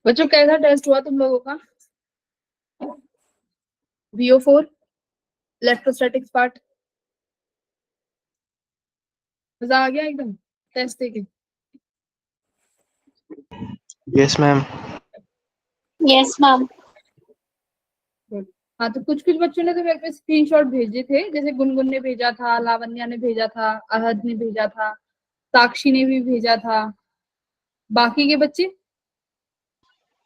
बच्चों कैसा टेस्ट हुआ तुम लोगों का? VO4 इलेक्ट्रोस्टैटिक्स पार्ट मजा आ गया एकदम टेस्ट देके? Yes ma'am. Yes ma'am. हाँ, तो कुछ कुछ बच्चों ने तो मेरे को स्क्रीनशॉट भेजे थे, जैसे गुनगुन ने भेजा था, लावण्या ने भेजा था, अहद ने भेजा था, साक्षी ने भी भेजा था। बाकी के बच्चे?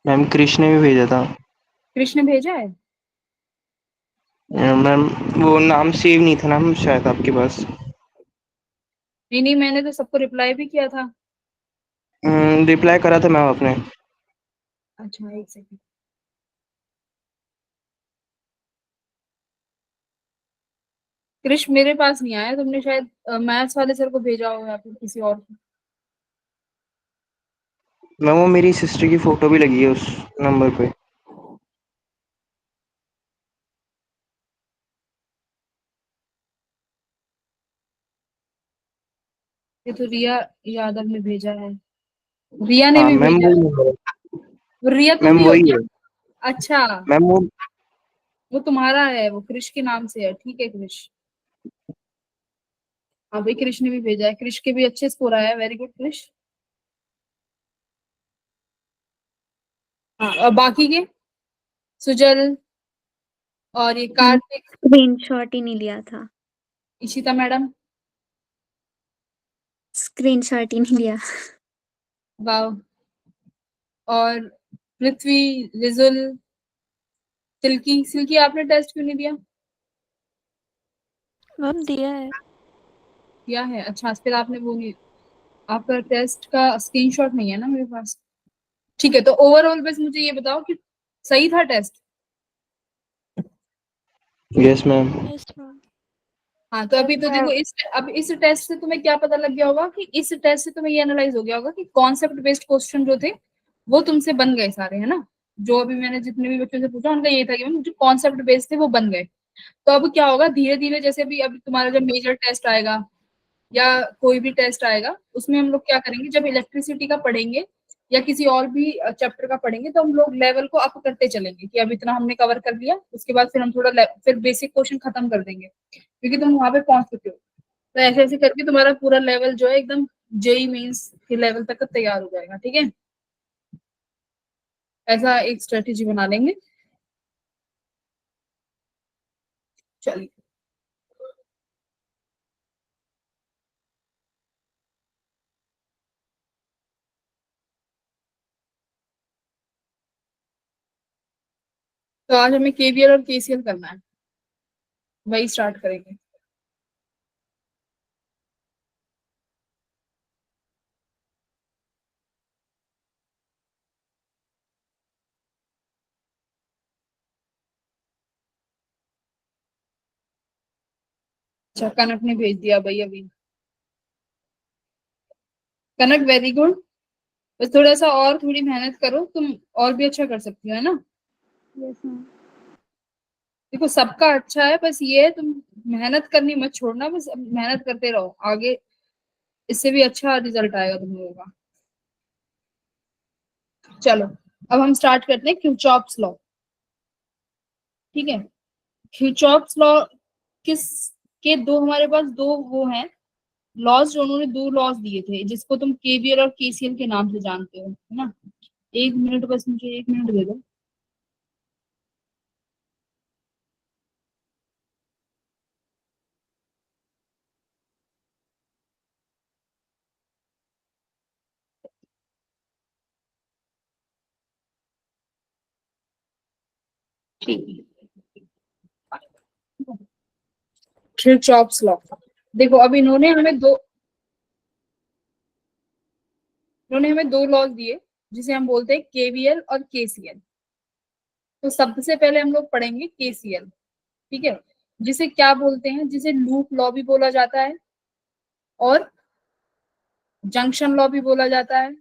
मैम कृष्ण ने भी भेजा था। कृष्ण ने भेजा है? मैम वो नाम सेव नहीं था ना शायद आपके पास। नहीं नहीं, मैंने तो सबको रिप्लाई भी किया था। रिप्लाई करा था मैम आपने। अच्छा, एक सेकंड। कृष्ण मेरे पास नहीं आया, तुमने शायद मैथ्स वाले सर को भेजा होगा या फिर किसी और को। मैम वो मेरी सिस्टर की फोटो भी लगी है उस नंबर पे। ये तो रिया यादव ने भेजा है। रिया ने हाँ भी मैम भेजा वही है। नंबर है। रिया तुम मैम ही हो वही क्या? है। अच्छा, मैम वो वो तुम्हारा है, वो कृष के नाम से है। ठीक है कृष। हाँ भाई, कृष ने भी भेजा है। कृष के भी अच्छे स्कोर आया है। वेरी गुड कृष। हाँ, और बाकी के सुजल और ये कार्तिक, स्क्रीनशॉट ही नहीं लिया था। इशिता मैडम। स्क्रीनशॉट ही नहीं लिया। वाह। और पृथ्वी, रिजुल, सिल्की। सिल्की आपने टेस्ट क्यों नहीं दिया? मैम दिया है। किया है? अच्छा, फिर आपने वो नहीं, आपका टेस्ट का स्क्रीनशॉट नहीं है ना मेरे पास। ठीक है, तो ओवरऑल बस मुझे ये बताओ कि सही था test? Yes ma'am. Yes ma'am. हाँ, तो अभी तो देखो अब इस टेस्ट से तुम्हें क्या पता लग गया होगा कि इस टेस्ट से तुम्हें ये एनालाइज हो गया होगा कि कॉन्सेप्ट बेस्ड क्वेश्चन जो थे वो तुमसे बन गए सारे, है ना? जो अभी मैंने जितने भी बच्चों से पूछा उनका ये था कि जो कॉन्सेप्ट बेस्ड थे वो बन गए। तो अब क्या होगा, धीरे धीरे जैसे भी अभी तुम्हारा जब मेजर टेस्ट आएगा या कोई भी टेस्ट आएगा, उसमें हम लोग क्या करेंगे, जब इलेक्ट्रिसिटी का पढ़ेंगे या किसी और भी चैप्टर का पढ़ेंगे, तो हम लोग लेवल को अप करते चलेंगे कि अब इतना हमने कवर कर लिया, उसके बाद फिर हम थोड़ा फिर बेसिक क्वेश्चन खत्म कर देंगे क्योंकि तुम वहां पे पहुंच चुके हो। तो ऐसे ऐसे करके तुम्हारा पूरा लेवल जो है एकदम जेई मेंस के लेवल तक का तैयार हो जाएगा। ठीक है, ऐसा एक स्ट्रेटेजी बना लेंगे। चलिए, तो आज हमें केवीएल और केसीएल करना है, वही स्टार्ट करेंगे। अच्छा, कनक ने भेज दिया भाई अभी। कनक वेरी गुड। बस थोड़ा सा और थोड़ी मेहनत करो तुम, और भी अच्छा कर सकती हो, है ना? Yes ma'am. देखो सबका अच्छा है, बस ये है तुम मेहनत करनी मत छोड़ना, बस अब मेहनत करते रहो आगे, इससे भी अच्छा रिजल्ट आएगा तुम लोगों का। चलो, अब हम स्टार्ट करते हैं क्यूचॉप्स लॉ। ठीक है, क्यूचॉप्स लॉ किस के दो, हमारे पास दो वो हैं लॉज, जो उन्होंने दो लॉज दिए थे जिसको तुम केवीएल और केसीएल के नाम से जानते हो, है ना? एक मिनट, बस मुझे एक मिनट दे दो। ठीक है, क्यूचॉप्स लॉ। देखो अब इन्होंने हमें दो लॉज दिए जिसे हम बोलते हैं केवीएल और केसीएल। तो सबसे पहले हम लोग पढ़ेंगे केसीएल। ठीक है, जिसे क्या बोलते हैं, जिसे लूप लॉ भी बोला जाता है और जंक्शन लॉ भी बोला जाता है।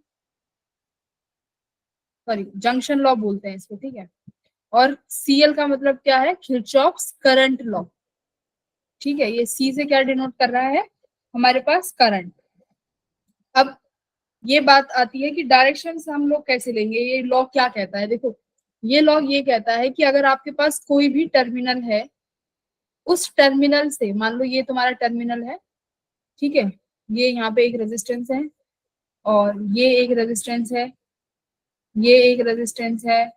सॉरी, जंक्शन लॉ बोलते हैं इसको। ठीक है, और सीएल का मतलब क्या है, किरचॉफ्स करंट लॉ। ठीक है, ये सी से क्या डिनोट कर रहा है, हमारे पास करंट। ये बात आती है कि डायरेक्शन हम लोग कैसे लेंगे, ये लॉ क्या कहता है। देखो ये लॉ ये कहता है कि अगर आपके पास कोई भी टर्मिनल है, उस टर्मिनल से, मान लो ये तुम्हारा टर्मिनल है, ठीक है, ये यहाँ पे एक रेजिस्टेंस है और ये एक रेजिस्टेंस है, ये एक रेजिस्टेंस है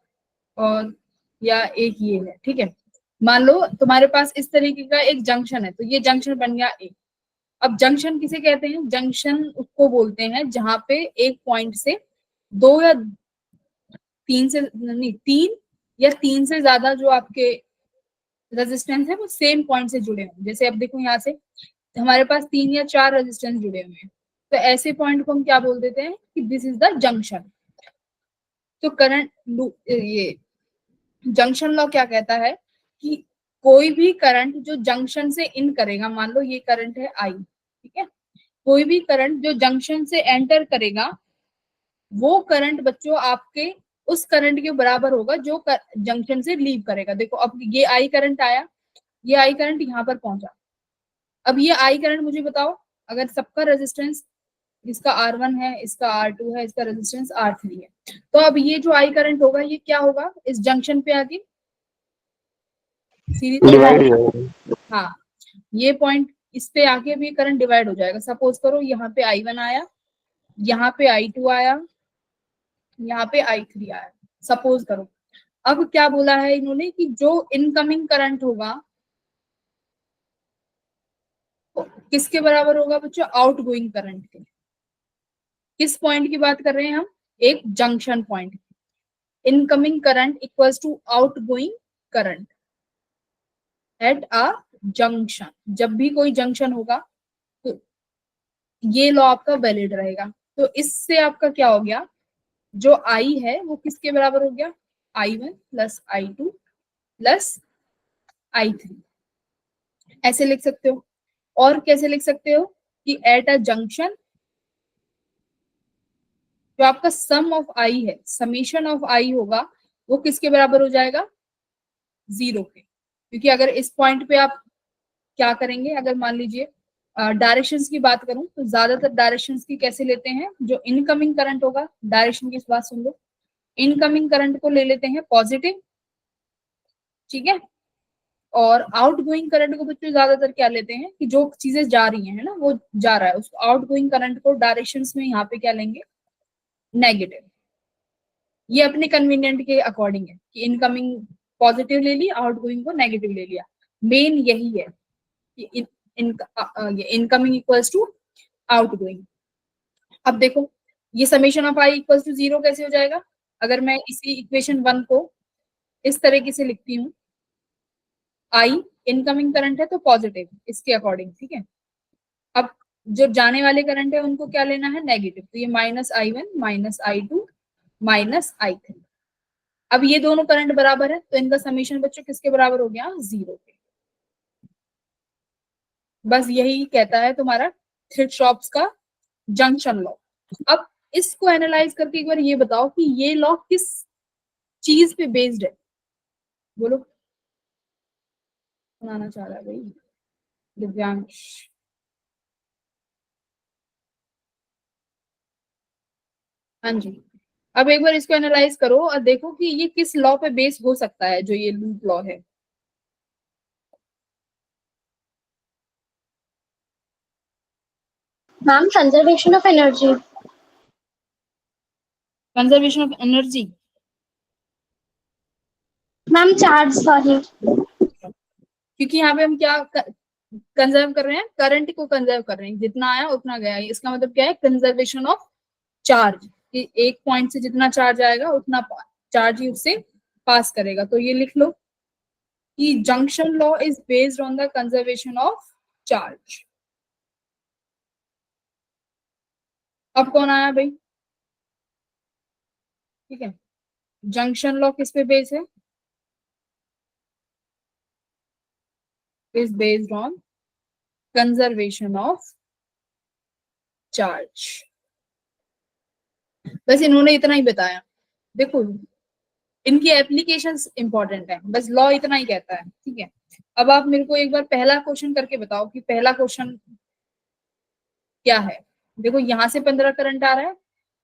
और या एक ये है, ठीक है। मान लो तुम्हारे पास इस तरीके का एक जंक्शन है, तो ये जंक्शन बन गया ए। अब जंक्शन किसे कहते हैं, जंक्शन उसको बोलते हैं जहां पे एक पॉइंट से दो या तीन से नहीं तीन या तीन से ज्यादा जो आपके रेजिस्टेंस है वो सेम पॉइंट से जुड़े हों। जैसे अब देखो यहाँ से हमारे पास 3 या 4 रेजिस्टेंस जुड़े हुए हैं, तो ऐसे पॉइंट को हम क्या बोल देते हैं कि दिस इज द जंक्शन। तो करंट ये जंक्शन लॉ क्या कहता है कि कोई भी करंट जो जंक्शन से इन करेगा, मान लो ये करंट है आई, ठीक है, कोई भी करंट जो जंक्शन से एंटर करेगा वो करंट बच्चों आपके उस करंट के बराबर होगा जो जंक्शन से लीव करेगा। देखो अब ये आई करंट आया, ये आई करंट यहाँ पर पहुंचा। अब ये आई करंट मुझे बताओ, अगर सबका रेजिस्टेंस, इसका R1 है, इसका R2 है, इसका रेजिस्टेंस R3 है, तो अब ये जो आई करंट होगा ये क्या होगा, इस जंक्शन पे आके सीरीज, डिवाइड हो जाएगा। हाँ ये पॉइंट इस पे आके भी करंट डिवाइड हो जाएगा। सपोज करो यहाँ पे I1 आया, यहाँ पे I2 आया, यहाँ पे I3 आया, सपोज करो। अब क्या बोला है इन्होंने कि जो इनकमिंग करंट होगा वो किसके बराबर होगा बच्चों, आउट गोइंग करंट के। किस पॉइंट की बात कर रहे हैं हम, एक junction point. Incoming current equals to outgoing current at a junction. जब भी कोई जंक्शन होगा तो ये लॉ आपका वैलिड रहेगा। तो इससे आपका क्या हो गया, जो आई है वो किसके बराबर हो गया, I1 plus I2 plus I3। ऐसे लिख सकते हो। और कैसे लिख सकते हो कि एट अ जंक्शन जो आपका सम ऑफ आई है, समीशन ऑफ आई होगा, वो किसके बराबर हो जाएगा, 0 के। क्योंकि अगर इस पॉइंट पे आप क्या करेंगे, अगर मान लीजिए डायरेक्शंस की बात करूं तो ज्यादातर डायरेक्शंस की कैसे लेते हैं, जो इनकमिंग करंट होगा, डायरेक्शन की बात सुन लो, इनकमिंग करंट को ले लेते हैं पॉजिटिव, ठीक है, और आउट गोइंग करंट को बच्चों ज्यादातर क्या लेते हैं कि जो चीजें जा रही हैं, है ना, वो जा रहा है, उसको आउट गोइंग करंट को डायरेक्शंस में यहाँ पे क्या लेंगे, नेगेटिव। ये अपने कन्वीनियंट के अकॉर्डिंग है कि इनकमिंग पॉजिटिव ले ली, आउट गोइंग को नेगेटिव ले लिया। मेन यही है कि incoming equals to outgoing. अब देखो ये summation of I equals to 0 कैसे हो जाएगा, अगर मैं इसी इक्वेशन 1 को इस तरीके से लिखती हूँ, आई इनकमिंग करंट है तो पॉजिटिव इसके अकॉर्डिंग, ठीक है। अब जो जाने वाले करंट है उनको क्या लेना है, नेगेटिव, तो ये -I1 -I2 -I3। अब ये दोनों करंट बराबर है तो इनका समीशन बच्चों किसके बराबर हो गया, 0 के। बस यही कहता है तुम्हारा किरचॉफ का जंक्शन लॉ। अब इसको एनालाइज करके एक बार ये बताओ कि ये लॉ किस चीज पे बेस्ड है, बोलो। सुनाना चाह रहा है भाई दिव्यांश। हाँ जी, अब एक बार इसको एनालाइज करो और देखो कि ये किस लॉ पे बेस हो सकता है, जो ये लूप लॉ है। Ma'am conservation of energy. Conservation of energy, ma'am charge, sorry. क्योंकि यहाँ पे हम क्या कंजर्व कर रहे हैं, करंट को कंजर्व कर रहे हैं, जितना आया उतना गया। इसका मतलब क्या है, कंजर्वेशन ऑफ चार्ज, कि एक पॉइंट से जितना चार्ज आएगा उतना चार्ज ही उससे पास करेगा। तो ये लिख लो कि junction law is based on the conservation of charge. अब कौन आया भाई, ठीक है, जंक्शन लॉ किस पे बेस्ड है, is based on conservation of charge. बस इन्होंने इतना ही बताया। देखो इनकी एप्लीकेशंस इंपॉर्टेंट है, बस लॉ इतना ही कहता है, ठीक है। अब आप मेरे को एक बार पहला क्वेश्चन करके बताओ कि पहला क्वेश्चन क्या है। देखो यहाँ से 15 करंट आ रहा है,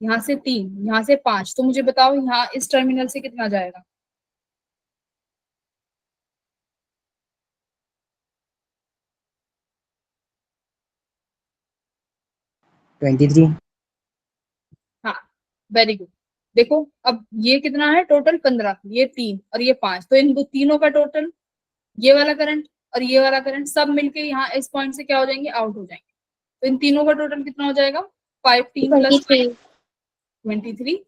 यहाँ से 3, यहाँ से 5, तो मुझे बताओ यहाँ इस टर्मिनल से कितना जाएगा? Twenty three. हाँ, वेरी गुड। देखो अब ये कितना है टोटल? 15, ये 3 और ये 5, तो इन दो तीनों का टोटल, ये वाला करंट और ये वाला करंट सब मिलके यहाँ इस पॉइंट से क्या हो जाएंगे? आउट हो जाएंगे। तो इन तीनों का टोटल कितना हो जाएगा? 5 3 प्लस 23। 23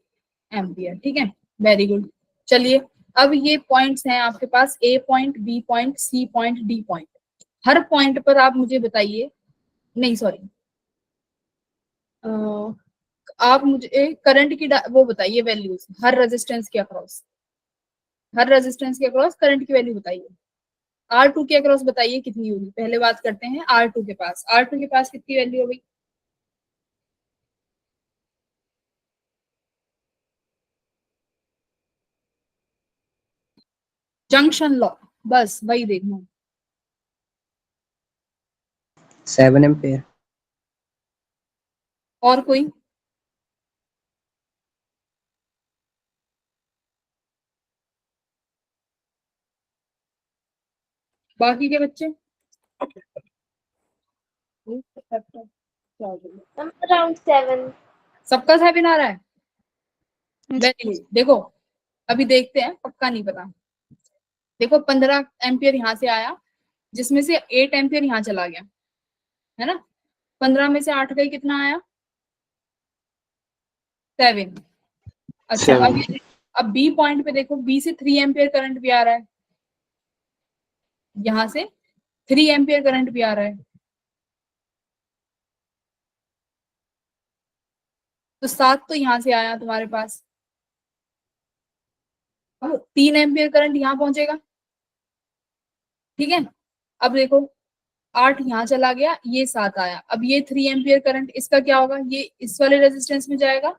एम्पियर। ठीक है, वेरी गुड। चलिए, अब ये पॉइंट्स हैं आपके पास, A point, B point, C point, D point. हर पॉइंट पर आप मुझे बताइए, नहीं सॉरी, आप मुझे करंट की वो बताइए वैल्यूज हर रेजिस्टेंस के अक्रॉस, हर रेजिस्टेंस के अक्रॉस करंट की वैल्यू बताइए। R2 के अक्रॉस बताइए कितनी होगी। पहले बात करते हैं R2 के पास। R2 के पास कितनी वैल्यू होगी? जंक्शन लॉ, बस वही देखना। 7 एम्पेयर। और कोई? बाकी के बच्चे? अराउंड 7। सबका 7 आ रहा है? Very good. देखो अभी देखते हैं, पक्का नहीं पता। देखो 15 एम्पियर यहाँ से आया, जिसमें से 8 एम्पियर यहाँ चला गया, है ना? 15 में से 8 का ही कितना आया? 7। अच्छा, 7। अब बी पॉइंट पे देखो, बी से 3 एम्पियर करंट भी आ रहा है, यहाँ से 3 एम्पियर करंट भी आ रहा है, तो 7 तो यहाँ से आया तुम्हारे पास। अब 3 एम्पियर करंट यहाँ पहुंचेगा, ठीक है? अब देखो 8 यहाँ चला गया, ये 7 आया, अब ये 3 एम्पियर करंट इसका क्या होगा? ये इस वाले रेजिस्टेंस में जाएगा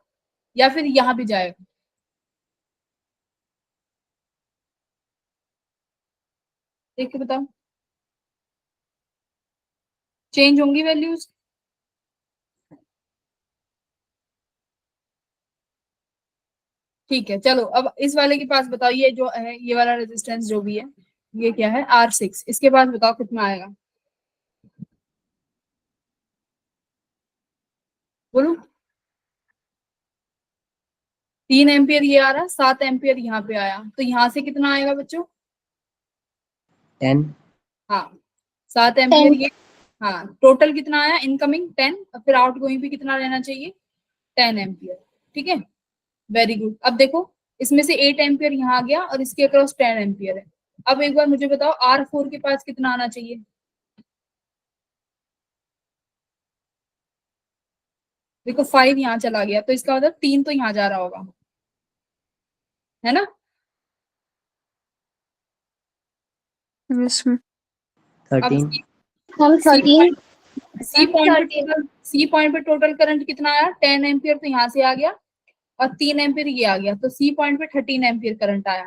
या फिर यहाँ भी जाएगा? देख के बताओ, चेंज होंगी वैल्यूज? ठीक है, चलो अब इस वाले के पास बताओ, ये जो है ये वाला रेजिस्टेंस जो भी है, ये क्या है? R6। इसके पास बताओ कितना आएगा, बोलो। 3 एम्पियर ये आ रहा, 7 एम्पियर यहाँ पे आया, तो यहाँ से कितना आएगा बच्चों? 10। हाँ, 7 एम्पियर ये। हाँ, टोटल कितना आया? इनकमिंग 10, और फिर आउट गोइंग भी कितना रहना चाहिए? 10 एम्पियर। ठीक है, वेरी गुड। अब देखो इसमें से 8 एम्पियर यहाँ आ गया और इसके अक्रॉस 10 एम्पियर है। अब एक बार मुझे बताओ R4 के पास कितना आना चाहिए? देखो 5 यहाँ चला गया, तो इसका मतलब 3 तो यहाँ जा रहा होगा, है ना? Yes ma'am. अब 13। हम 13। सी पॉइंट पे टोटल करंट कितना आया? 10 एम्पियर, तो यहाँ से आ गया, और 3 एम्पियर ये आ गया, तो सी पॉइंट पे 13 एम्पियर करंट आया।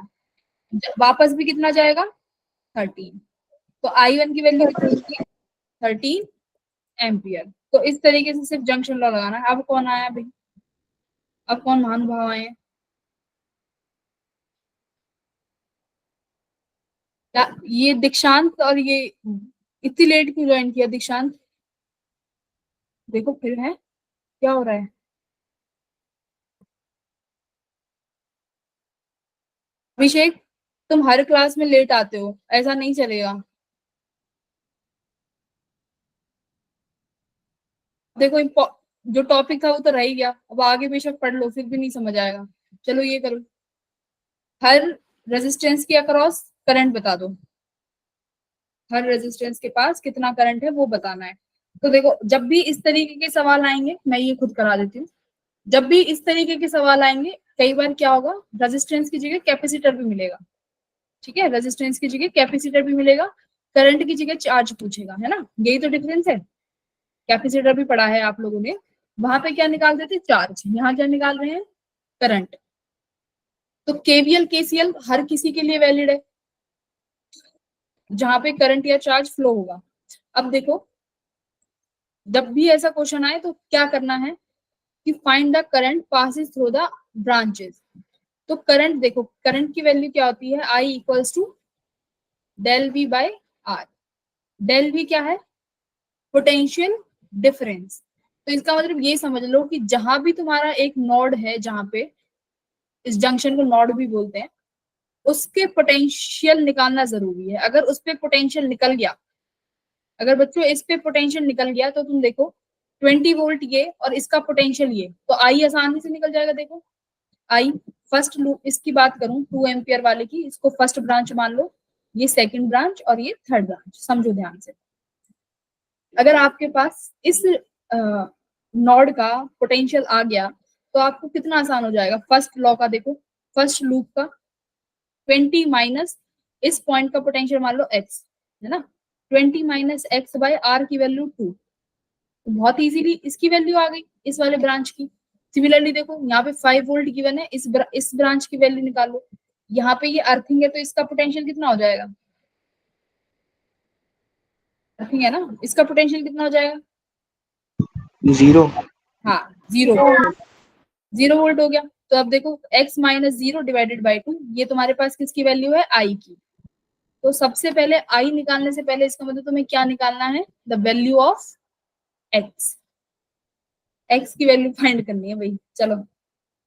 वापस भी कितना जाएगा? 13। तो I1 की वैल्यू कितनी होगी? 13 एम्पियर। तो इस तरीके से सिर्फ जंक्शन लॉ लगाना है। अब कौन आया भाई? अब कौन महानुभाव आए हैं? ये दीक्षांत, और ये इतनी लेट क्यों ज्वाइन किया दीक्षांत? देखो फिर है, क्या हो रहा है? अभिषेक, तुम हर क्लास में लेट आते हो, ऐसा नहीं चलेगा। देखो जो टॉपिक था वो तो रह ही गया, अब आगे बेशक पढ़ लो फिर भी नहीं समझ आएगा। चलो ये करो, हर रेजिस्टेंस के अक्रॉस करंट बता दो, हर रेजिस्टेंस के पास कितना करंट है वो बताना है। तो देखो जब भी इस तरीके के सवाल आएंगे, मैं ये खुद करा देती हूँ, जब भी इस तरीके के सवाल आएंगे कई बार क्या होगा, रेजिस्टेंस की जगह कैपेसिटर भी मिलेगा। ठीक है, रेजिस्टेंस की जगह कैपेसिटर भी मिलेगा, करंट की जगह चार्ज पूछेगा, है ना? यही तो डिफरेंस है। कैपेसिटर भी पढ़ा है आप लोगों ने, वहां पे क्या निकालते थे? चार्ज। यहाँ क्या निकाल रहे हैं? करंट। तो केवीएल केसीएल हर किसी के लिए वैलिड है जहां पे करंट या चार्ज फ्लो होगा। अब देखो जब भी ऐसा क्वेश्चन आए तो क्या करना है, कि find the current passes through the branches. तो करंट देखो, करंट की वैल्यू क्या होती है, I equals to del V by R। Del V क्या है, पोटेंशियल डिफरेंस। तो इसका मतलब ये समझ लो कि जहां भी तुम्हारा एक नोड है, जहां पे इस जंक्शन को नोड भी बोलते हैं, उसके पोटेंशियल निकालना जरूरी है। अगर उस पे पोटेंशियल निकल गया, अगर बच्चों इस पे पोटेंशियल निकल गया, तो तुम देखो 20 वोल्ट ये और इसका पोटेंशियल ये, तो आई आसानी से निकल जाएगा। देखो आई फर्स्ट लूप, इसकी बात करूं 2 एम्पियर वाले की, इसको फर्स्ट ब्रांच मान लो, ये सेकंड ब्रांच और ये थर्ड ब्रांच, समझो ध्यान से। अगर आपके पास इस नोड का पोटेंशियल आ गया, तो आपको कितना आसान हो जाएगा। फर्स्ट लॉ का देखो, फर्स्ट लूप का 20 माइनस इस पॉइंट का पोटेंशियल मान लो x, है ना, 20 माइनस एक्स बाय आर की वैल्यू 2। तो बहुत इजीली इसकी वैल्यू आ गई इस वाले ब्रांच की। सिमिलरली देखो यहाँ पे 5 वोल्ट गिवन है, इस ब्रांच की वैल्यू निकालो। यहाँ पे ये अर्थिंग है, तो इसका पोटेंशियल कितना हो जाएगा, अर्थिंग है ना, इसका पोटेंशियल कितना हो जाएगा, 0। हाँ 0 वोल्ट हो गया। तो अब देखो x माइनस 0 डिवाइडेड बाई 2, ये तुम्हारे पास किसकी वैल्यू है, I की। तो सबसे पहले I निकालने से पहले इसका मतलब तुम्हें क्या निकालना है, the value of x। x की वैल्यू फाइंड करनी है भाई, चलो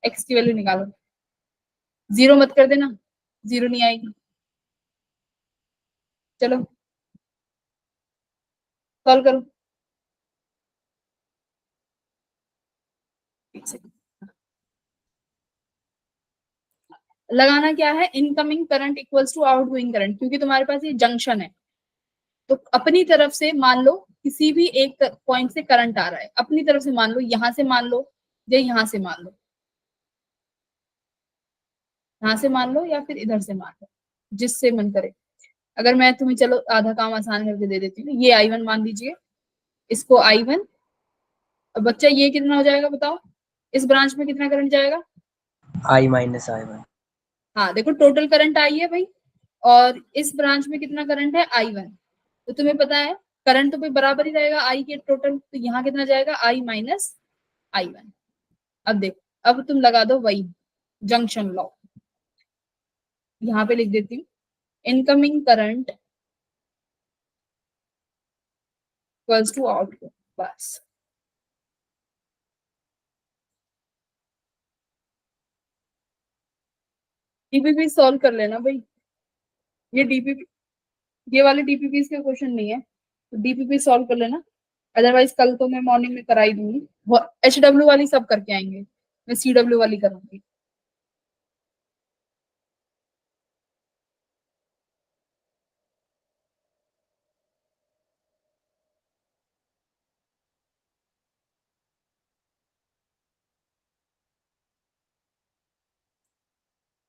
x की वैल्यू निकालो। 0 मत कर देना, 0 नहीं आएगी। चलो सॉल्व करो। एक सेकंड। लगाना क्या है, incoming current equals to outgoing current, क्योंकि तुम्हारे पास ये जंक्शन है। तो अपनी तरफ से मान लो किसी भी एक पॉइंट से करंट आ रहा है, अपनी तरफ से मान लो, यहां से मान लो या यहां से मान लो, यहां से मान लो या फिर इधर से मान लो, जिससे मन करे। अगर मैं तुम्हें चलो आधा काम आसान करके दे देती हूँ, ये I1 मान लीजिए, इसको I1। अब बच्चा ये कितना हो जाएगा बताओ, इस ब्रांच में कितना करंट जाएगा, I minus I1. हाँ देखो टोटल करंट आई है भाई, और इस ब्रांच में कितना करंट है, I1। तो तुम्हें पता है करंट तो भाई बराबर ही रहेगा आई के टोटल, तो यहाँ कितना जाएगा, I माइनस I1। अब देखो, अब तुम लगा दो वही जंक्शन लॉ, यहाँ पे लिख देती हूँ, incoming current equals to output, बस। डीपीपी सॉल्व कर लेना भाई, ये डीपीपी, ये वाले डीपीपी के क्वेश्चन नहीं है, तो डीपीपी सॉल्व कर लेना। अदरवाइज कल तो मैं मॉर्निंग में कराई दूंगी, HW वाली सब करके आएंगे, मैं CW वाली करूंगी।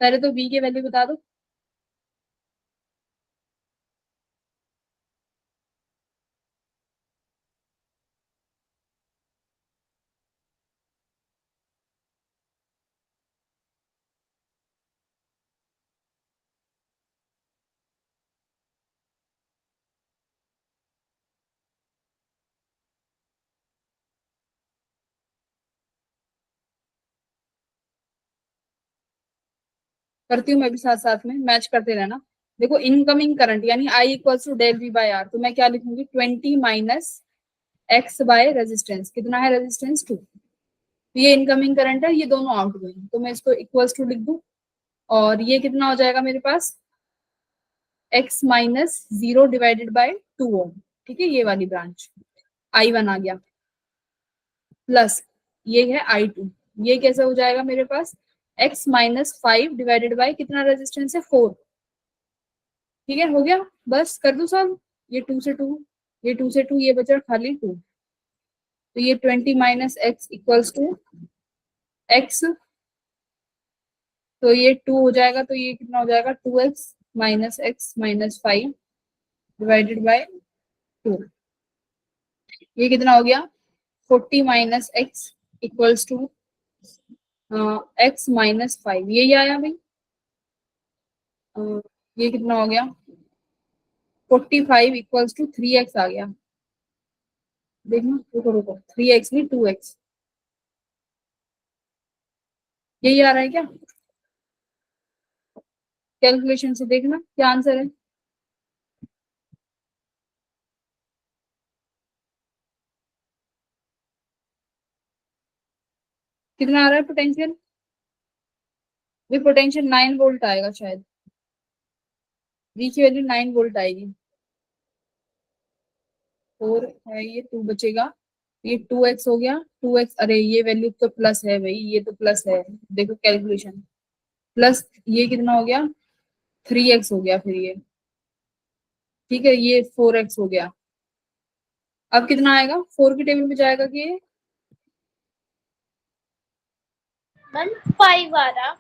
पहले तो V के वैल्यू बता दो। करती हूँ मैं भी, साथ साथ में मैच करते रहना। देखो इनकमिंग करंट यानी I equals to del V by R, तो मैं क्या लिखूंगी, 20 माइनस एक्स बाय रेजिस्टेंस, कितना है रेजिस्टेंस 2। तो ये इनकमिंग करंट है, ये दोनों आउट गोइंग, तो मैं इसको इक्वल्स टू लिख दूं। और ये कितना हो जाएगा मेरे पास, x माइनस 0 डिवाइडेड बाय 2 ओम, ठीक है, ये वाली ब्रांच I1 आ गया, प्लस ये है I2। ये कैसे हो जाएगा मेरे पास, x माइनस 5 डिवाइडेड बाय कितना रेजिस्टेंस है, 4। ठीक है, हो गया, बस कर दो सॉल्व। ये 2 से 2, ये 2 से 2, ये बचा खाली 2। तो ये 20 minus x equals to x, तो ये 2 हो जाएगा, तो ये कितना हो जाएगा, 2x माइनस 5 डिवाइडेड बाय 2। ये कितना हो गया, 40 minus x equals to x minus 5, यही आया भाई। ये कितना हो गया, 45 इक्वल्स टू 3x आ गया। देखना, रुको रुको, 3x नहीं 2x, यही आ रहा है क्या? कैलकुलेशन से देखना क्या आंसर है। कितना आ रहा है पोटेंशियल? ये पोटेंशियल 9 वोल्ट आएगा शायद। V की वैल्यू 9 वोल्ट आएगी। 4 है, ये 2 बचेगा। ये 2x हो गया। 2x, अरे ये वैल्यू तो प्लस है भाई, ये तो प्लस है। देखो कैलकुलेशन, प्लस ये कितना हो गया? 3x हो गया फिर ये। ठीक है, ये 4x हो गया। अब कितना आएगा? 4 की टेबल में जाएगा कि ये 5 आ रहा।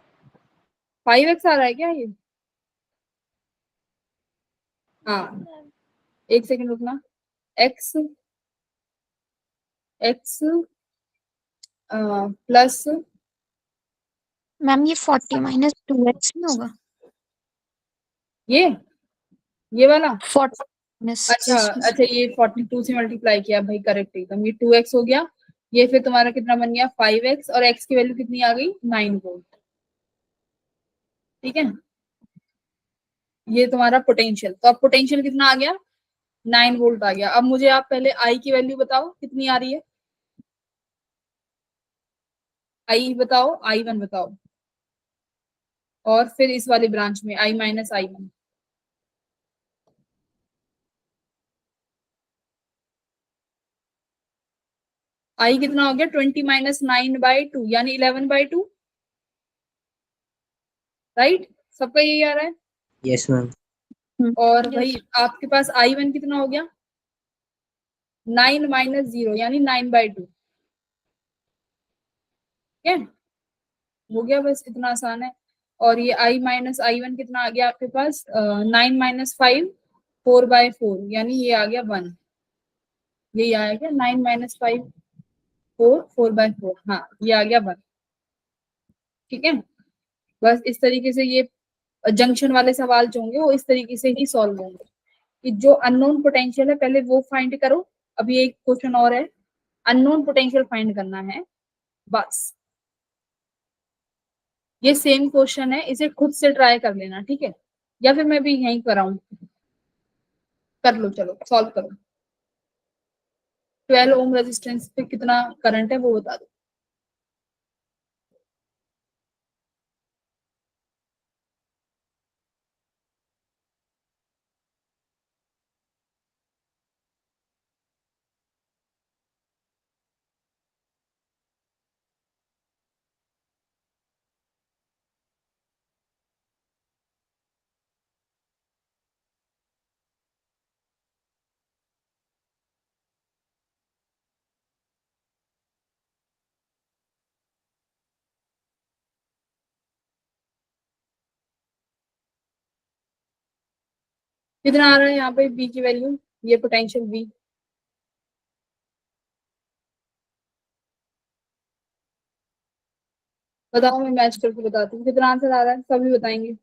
5x आ रहा है क्या ये? हाँ, एक सेकंड रुकना। x, x प्लस, मैम ये 40 माइनस 2x नहीं होगा? ये वाला। 40 माइनस, अच्छा यस। अच्छा, ये 42 से मल्टीप्लाई किया भाई, करेक्ट एकदम। ये 2x हो गया। ये फिर तुम्हारा कितना बन गया? 5x, और x की वैल्यू कितनी आ गई? 9 वोल्ट। ठीक है, ये तुम्हारा पोटेंशियल। तो अब पोटेंशियल कितना आ गया? 9 वोल्ट आ गया। अब मुझे आप पहले आई की वैल्यू बताओ कितनी आ रही है। आई बताओ, I1 बताओ, और फिर इस वाली ब्रांच में I माइनस I1। आई कितना हो गया? 20 माइनस 9/2 यानी 11/2। राइट, सबका यही आ रहा है। Yes ma'am. और भाई आपके पास I1 कितना हो गया? 9 माइनस 0 यानी 9/2। ठीक है, हो गया, बस इतना आसान है। और ये I माइनस I1 कितना आ गया आपके पास? 9 - 5, 4/4 यानी ये आ गया 1। यही आया क्या? 9 - 5, 4/4। हाँ, ये आ गया 1। ठीक है, बस इस तरीके से ये जंक्शन वाले सवाल जो होंगे वो इस तरीके से ही सॉल्व होंगे कि जो अननोन पोटेंशियल है पहले वो फाइंड करो। अभी एक क्वेश्चन और है, अननोन पोटेंशियल फाइंड करना है बस। ये सेम क्वेश्चन है, इसे खुद से ट्राई कर लेना, ठीक है? या फिर मैं भी यहीं कराऊं? कर लो, चलो सॉल्व करो। 12 ओम रेजिस्टेंस पे कितना करंट है वो बता दो। कितना आ रहा है यहाँ पे बी की वैल्यू? ये पोटेंशियल बी बताओ, मैं मैच करके बताती हूँ कितना आंसर आ रहा है, सभी बताएंगे।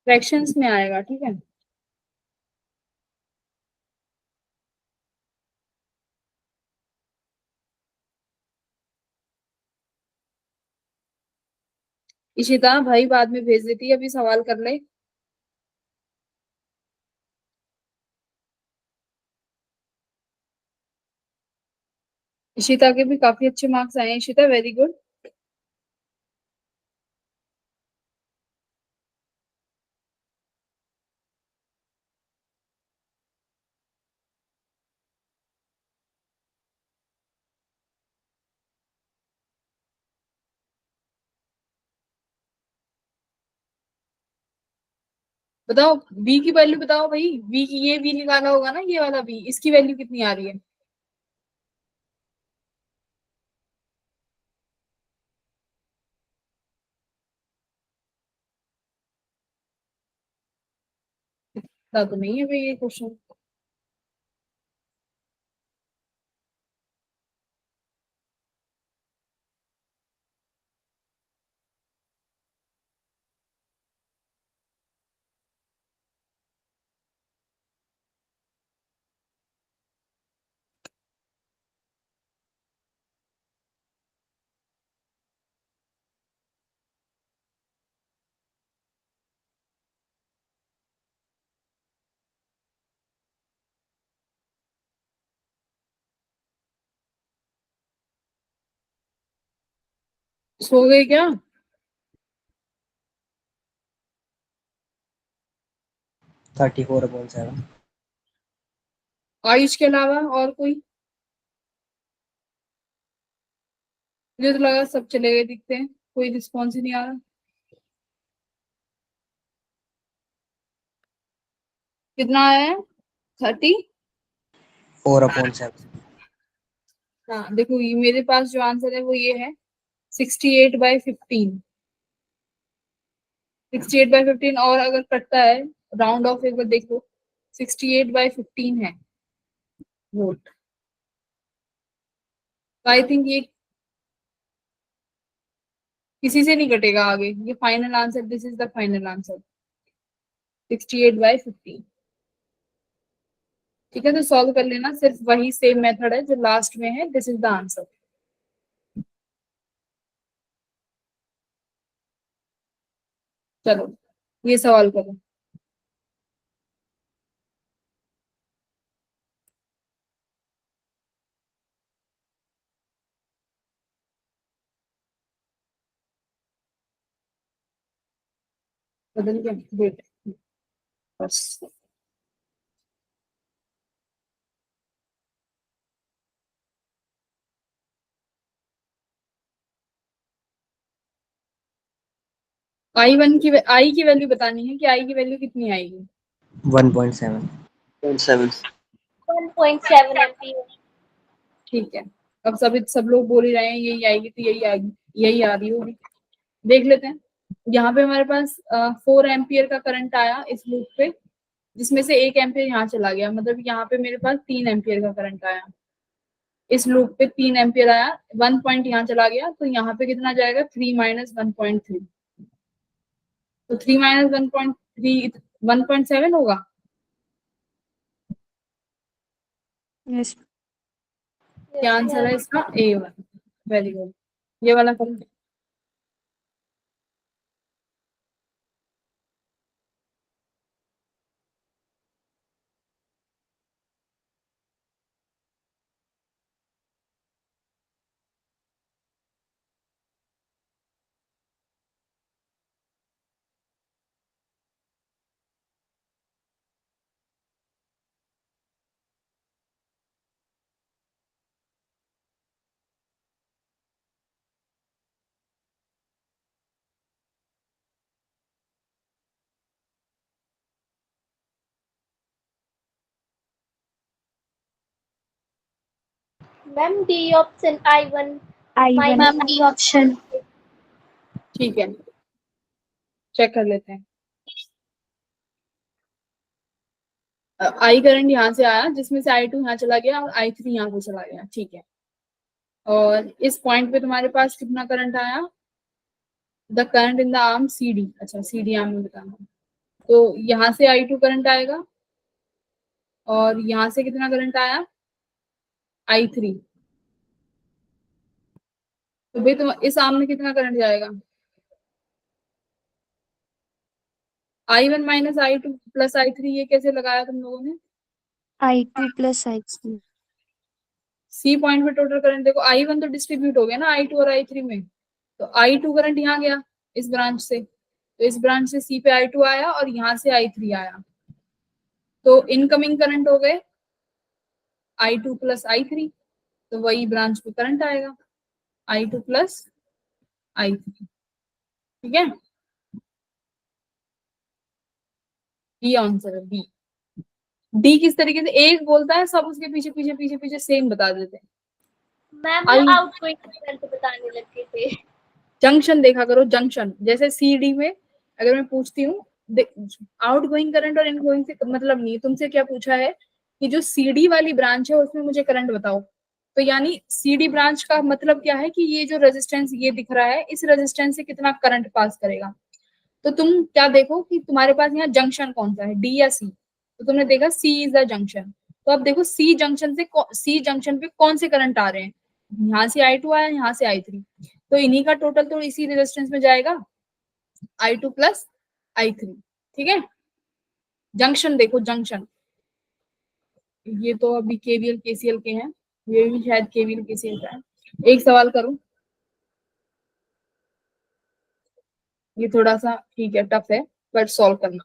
फ्रैक्शंस में आएगा, ठीक है। इशिता भाई बाद में भेज देती है, अभी सवाल कर ले। इशिता के भी काफी अच्छे मार्क्स आए हैं। Ishita very good. बताओ बी की वैल्यू बताओ भाई। बी की, ये बी निकाला होगा ना, ये वाला बी, इसकी वैल्यू कितनी आ रही है? पता तो नहीं है भाई ये क्वेश्चन। सो गए क्या? Thirty four upon seven. Ayush के अलावा और कोई? मुझे तो लगा सब चले गए दिखते हैं, कोई रिस्पॉन्स ही नहीं आ रहा। कितना आया है? 30। Four upon seven. हाँ देखो, ये मेरे पास जो आंसर है वो ये है, 68/15। 68/15, और अगर कटता है राउंड ऑफ एक बार देखो, 68/15 है वोट। आई थिंक ये किसी से नहीं कटेगा आगे, ये final answer, this is the final answer, 68/15। ठीक है, तो सॉल्व कर लेना, सिर्फ वही सेम मेथड है जो लास्ट में है, दिस इज द आंसर। चलो ये सवाल करो। बदल गया, वेट, बस। आई की वैल्यू बतानी है कि आई की वैल्यू कितनी आएगी। 1.7। 0.7। 1.7 ampere. ठीक है, अब सब लोग बोल ही रहे हैं यही आएगी, तो यही आएगी, यही आ रही होगी। देख लेते हैं। यहाँ पे हमारे पास 4 एम्पियर का करंट आया इस लूप पे, जिसमें से 1 एम्पियर यहाँ चला गया, मतलब यहाँ पे मेरे पास 3 एम्पियर का करंट आया। इस लूप पे 3 एम्पियर आया, 1 पॉइंट यहाँ चला गया, तो यहाँ पे कितना जाएगा, 3 - 1.3। तो 3 - 1.3 1.7 होगा। यस। क्या आंसर है इसका? A1। वेरी गुड, ये वाला करो। Ma'am, D option I1 I1 minus D option। ठीक है, चेक कर लेते हैं। आई करंट यहाँ से आया, जिसमें से I2 यहाँ चला गया और I3 यहाँ पे चला गया, ठीक है। और इस पॉइंट पे तुम्हारे पास कितना करंट आया? The current in the arm CD, अच्छा CD आर्म में बताना। तो यहाँ से I2 करंट आएगा, और यहाँ से कितना करंट आया? I3। तो भाई तुम इस आर्म में कितना करंट जाएगा? I1 - I2 + I3, ये कैसे लगाया तुम लोगों ने? I2 + I3। सी पॉइंट पे टोटल करंट देखो, I1 तो डिस्ट्रीब्यूट हो गया ना I2 और I3 में, तो I2 करंट यहाँ गया इस ब्रांच से, तो इस ब्रांच से C पे I2 आया और यहाँ से I3 आया, तो इनकमिंग करंट हो गए I2 + I3, तो वही ब्रांच पे करंट आएगा, I2 + I3। ठीक है, बी आंसर है, बी। डी किस तरीके से एक बोलता है, सब उसके पीछे पीछे पीछे पीछे सेम बता देते हैं। मैम वो आई आउटगोइंग करंट बताने लगे थे। जंक्शन देखा करो, जंक्शन जैसे CD में अगर मैं पूछती हूँ, आउट गोइंग करंट और इनगोइंग से मतलब नहीं, तुमसे क्या पूछा है कि जो CD वाली ब्रांच है उसमें मुझे करंट बताओ, तो यानी CD ब्रांच का मतलब क्या है कि ये जो रेजिस्टेंस ये दिख रहा है, इस रेजिस्टेंस से कितना करंट पास करेगा। तो तुम क्या देखो कि तुम्हारे पास यहाँ जंक्शन कौन सा है, D या C? तो तुमने देखा C इज द जंक्शन, तो अब देखो C जंक्शन पे कौन से करंट आ रहे हैं, यहाँ से I2 आया, यहाँ से I3, तो इन्हीं का टोटल तो इसी रेजिस्टेंस में जाएगा, I2 + I3। ठीक है, जंक्शन देखो, जंक्शन। ये तो अभी KVL KCL के हैं, ये भी शायद KVL KCL का है। एक सवाल करूं, ये थोड़ा सा ठीक है, टफ है, बट सॉल्व करना।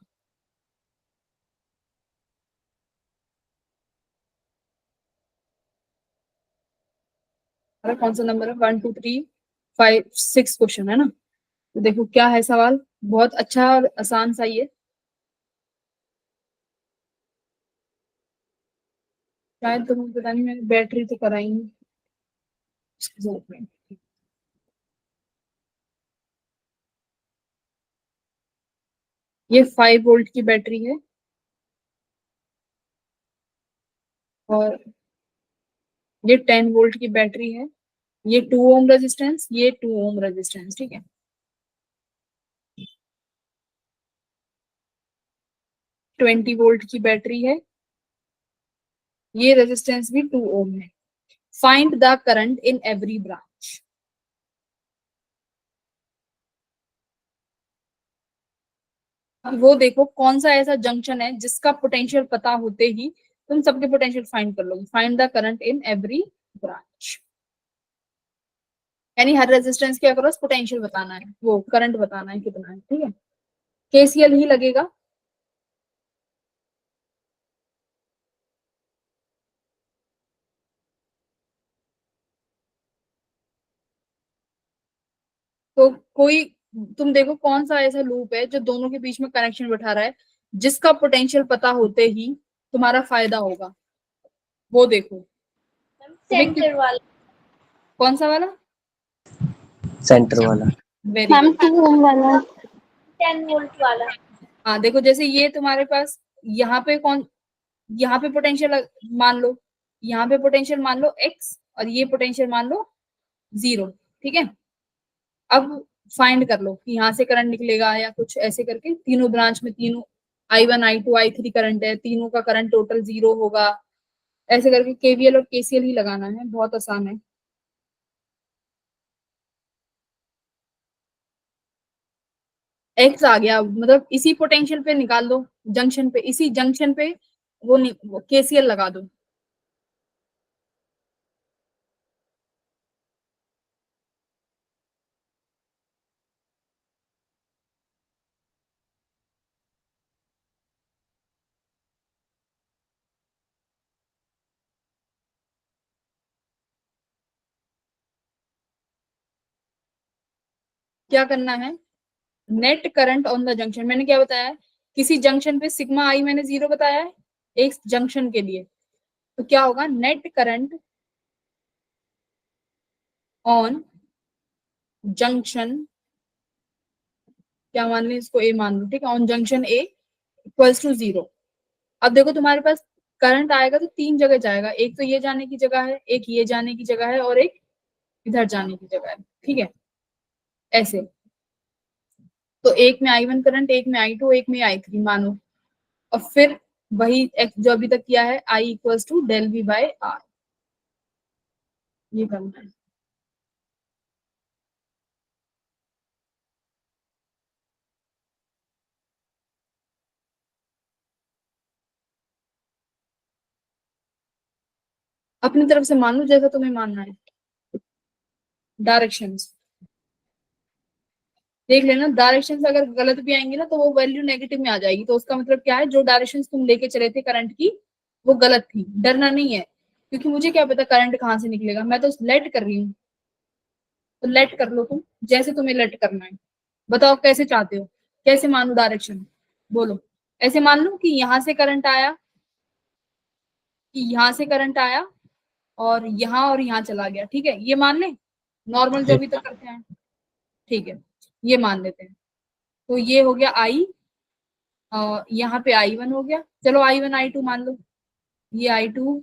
कौन सा नंबर है? 1 2 3 5 6 क्वेश्चन है ना। तो देखो क्या है सवाल, बहुत अच्छा और आसान सा ही है। शायद तुम्हें पता नहीं, मैंने बैटरी तो कराई नहीं इसकी जरूरत नहीं। ये 5 वोल्ट की बैटरी है और ये 10 वोल्ट की बैटरी है। ये 2 ओम रेजिस्टेंस, ये 2 ओम रेजिस्टेंस, ठीक है। 20 वोल्ट की बैटरी है, ये रेजिस्टेंस भी 2 ओम है। Find the current in every branch. वो देखो कौन सा ऐसा जंक्शन है जिसका पोटेंशियल पता होते ही तुम सबके पोटेंशियल फाइंड कर लोगे। Find the current in every branch, यानी हर रेजिस्टेंस के अक्रॉस पोटेंशियल बताना है, वो करंट बताना है कितना है, ठीक है। केसीएल ही लगेगा। तो कोई, तुम देखो कौन सा ऐसा लूप है जो दोनों के बीच में कनेक्शन बैठा रहा है, जिसका पोटेंशियल पता होते ही तुम्हारा फायदा होगा, वो देखो। मैम तुम्हें सेंटर वाला। कौन सा वाला? सेंटर वाला। Very ma'am good. 2 ओम वाला। 10 वोल्ट वाला। हाँ देखो, जैसे ये तुम्हारे पास यहाँ पे यहाँ पे पोटेंशियल मान लो, यहाँ पे पोटेंशियल मान लो x, और ये पोटेंशियल मान लो 0, ठीक है। अब फाइंड कर लो कि यहाँ से करंट निकलेगा या कुछ ऐसे करके। तीनों ब्रांच में तीनों I1 I2 I3 करंट है, तीनों का करंट टोटल 0 होगा। ऐसे करके केवीएल और केसीएल ही लगाना है, बहुत आसान है। एक्स आ गया, मतलब इसी पोटेंशियल पे निकाल दो, जंक्शन पे, इसी जंक्शन पे वो केसीएल लगा दो। क्या करना है? Net current on the junction, मैंने क्या बताया है, किसी जंक्शन पे सिग्मा आई मैंने 0 बताया है एक जंक्शन के लिए। तो क्या होगा, नेट करंट ऑन जंक्शन, क्या मान ली इसको, ए मान लो, ठीक है, on junction A equals to 0। अब देखो तुम्हारे पास करंट आएगा तो 3 जगह जाएगा, एक तो ये जाने की जगह है, एक ये जाने की जगह है, और एक इधर जाने की जगह है, ठीक है, ऐसे। तो एक में I1 करंट, एक में I2, एक में I3 मानो, और फिर वही जो अभी तक किया है, I equals to del V by R, ये करना है। अपनी तरफ से मान लो जैसा तुम्हें मानना है। डायरेक्शंस देख लेना, डायरेक्शंस अगर गलत भी आएंगी ना तो वो वैल्यू नेगेटिव में आ जाएगी, तो उसका मतलब क्या है, जो डायरेक्शंस तुम लेके चले थे करंट की वो गलत थी। डरना नहीं है, क्योंकि मुझे क्या पता करंट कहाँ से निकलेगा, मैं तो लेट कर रही हूँ। तो लेट कर लो तुम, जैसे तुम्हें लेट करना है। बताओ कैसे चाहते हो, कैसे मानो डायरेक्शन, बोलो। ऐसे मान लो कि यहाँ से करंट आया, कि यहाँ से करंट आया और यहाँ चला गया, ठीक है, ये मान ले, नॉर्मल जो अभी तक करते हैं, ठीक है, ये मान लेते हैं। तो ये हो गया आई, यहाँ पे I1 हो गया, चलो I1 I2 मान लो, ये I2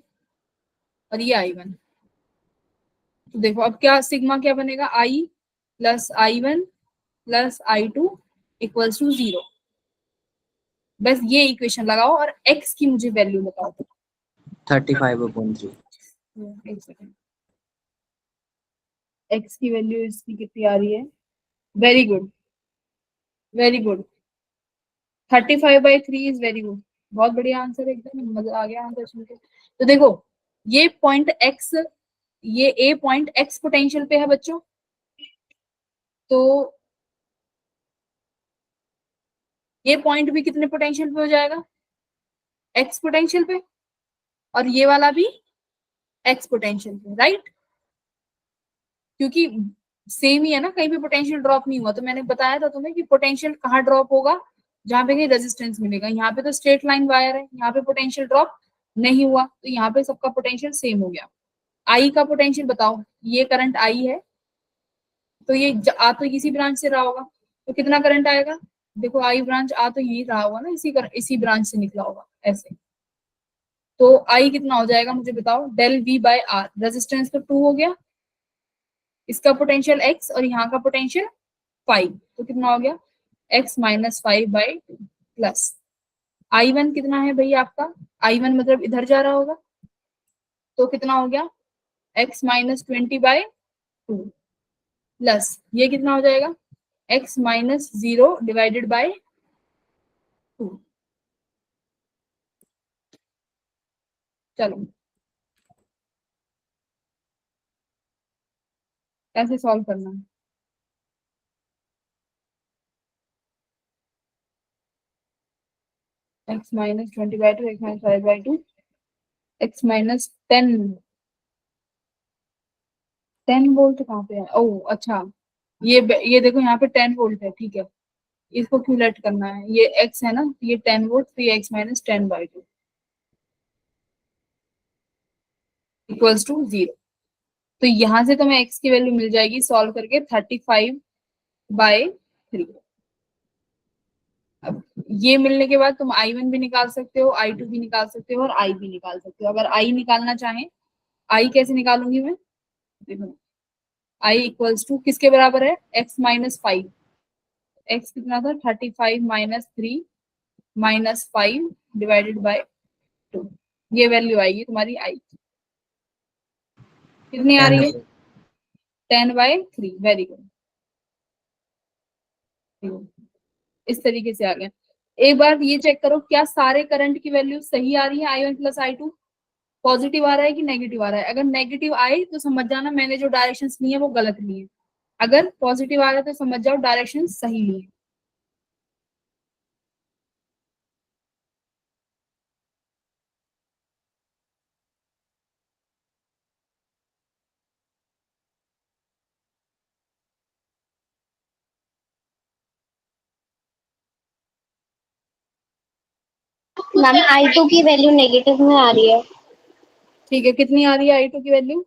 और ये I1। तो देखो अब क्या सिग्मा क्या बनेगा, I plus I1 plus I2 equals to 0। बस ये इक्वेशन लगाओ और x की मुझे वैल्यू बताओ। 35/3। एक सेकंड, x की वैल्यू इसकी कितनी आ रही है? Very good, very good, 35/3 is very good, बहुत बढ़िया आंसर, एकदम मजा आ गया आंसर सुन के। तो देखो ये पॉइंट x, ये a पॉइंट x पोटेंशियल पे है बच्चों, तो ये पॉइंट भी कितने पोटेंशियल पे हो जाएगा, एक्स पोटेंशियल पे, और ये वाला भी एक्स पोटेंशियल पे, राइट। क्योंकि सेम ही है ना, कहीं पे पोटेंशियल ड्रॉप नहीं हुआ। तो मैंने बताया था तुम्हें कि पोटेंशियल कहाँ ड्रॉप होगा, जहां पे कहीं रेजिस्टेंस मिलेगा। यहाँ पे तो स्ट्रेट लाइन वायर है, यहाँ पे पोटेंशियल ड्रॉप नहीं हुआ, तो यहाँ पे सबका पोटेंशियल सेम हो गया। आई का पोटेंशियल बताओ, ये करंट आई है, तो ये आ तो इसी ब्रांच से रहा होगा, तो कितना करंट आएगा, देखो आई ब्रांच आ तो यही रहा होगा ना, इसी ब्रांच से निकला होगा ऐसे। तो आई कितना हो जाएगा मुझे बताओ, del V by R, resistance तो 2 हो गया, इसका पोटेंशियल x और यहाँ का पोटेंशियल 5, तो कितना हो गया x-5/2 प्लस I1 कितना है भैया आपका, I1 मतलब इधर जा रहा होगा, तो कितना हो गया x-20/2 प्लस ये कितना हो जाएगा x-0/2। चलो कैसे सॉल्व करना है, x-20/2, x-5/2, x-10, 10 वोल्ट कहाँ पे है, ओह अच्छा, ये देखो यहाँ पे 10 वोल्ट है, ठीक है, इसको क्यों लेट करना है, ये x है ना, तो ये 10 वोल्ट, तो ये x-10/2 इक्वल्स टू 0। तो यहां से तुम्हें x की वैल्यू मिल जाएगी सॉल्व करके 35/3। अब ये मिलने के बाद तुम I1 भी निकाल सकते हो, I2 भी निकाल सकते हो और I भी निकाल सकते हो। अगर I निकालना चाहें, I कैसे निकालूंगी मैं, देखो I इक्वल्स टू किसके बराबर है, x-5, x कितना था 35-3-5/2, ये वैल्यू आएगी तुम्हारी I की। कितनी आ रही है 10/3, वेरी गुड, इस तरीके से आ गया। एक बार ये चेक करो क्या सारे करंट की वैल्यू सही आ रही है, I1 प्लस I2 पॉजिटिव आ रहा है कि नेगेटिव आ रहा है। अगर नेगेटिव आए तो समझ जाना मैंने जो डायरेक्शंस ली है वो गलत ली है, अगर पॉजिटिव आ रहा है तो समझ जाओ डायरेक्शन सही ली है। मैम I2 की वैल्यू नेगेटिव में आ रही है। ठीक है, कितनी आ रही है I2 की वैल्यू,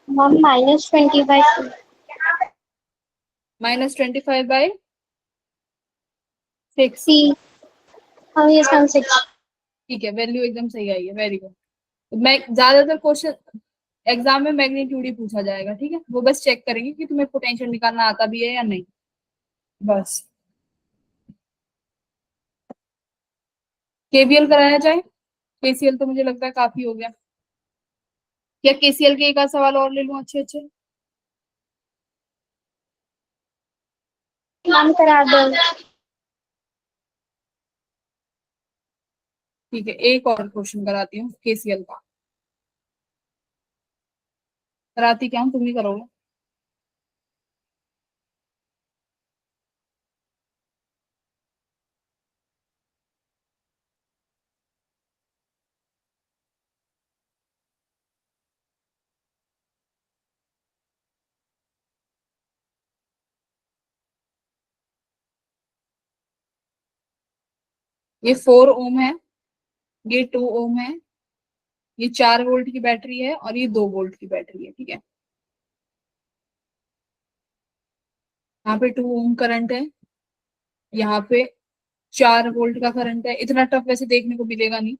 मैम -20/2। -25/6। सी, हाँ ये सम 6। ठीक है, वैल्यू एकदम सही आई है, वेरी गुड। मैं ज्यादातर क्वेश्चन एग्जाम में मैग्नीट्यूड ही पूछा जाएगा, ठीक है, वो बस चेक करेंगे कि तुम्हें पोटेंशियल निकालना आता भी है या नहीं, बस। केवीएल कराया जाए, केसीएल तो मुझे लगता है काफी हो गया, या केसीएल के एक आध सवाल और ले लूं अच्छे अच्छे, मैम करा दो। ठीक है, एक और क्वेश्चन कराती हूँ केसीएल का, कराती क्या हूँ, तुम ही करोगे। ये 4 ओम है, ये 2 ओम है, ये 4 वोल्ट की बैटरी है और ये 2 वोल्ट की बैटरी है, ठीक है। यहाँ पे 2 ओम करंट है, यहाँ पे 4 वोल्ट का करंट है, इतना टफ वैसे देखने को मिलेगा नहीं।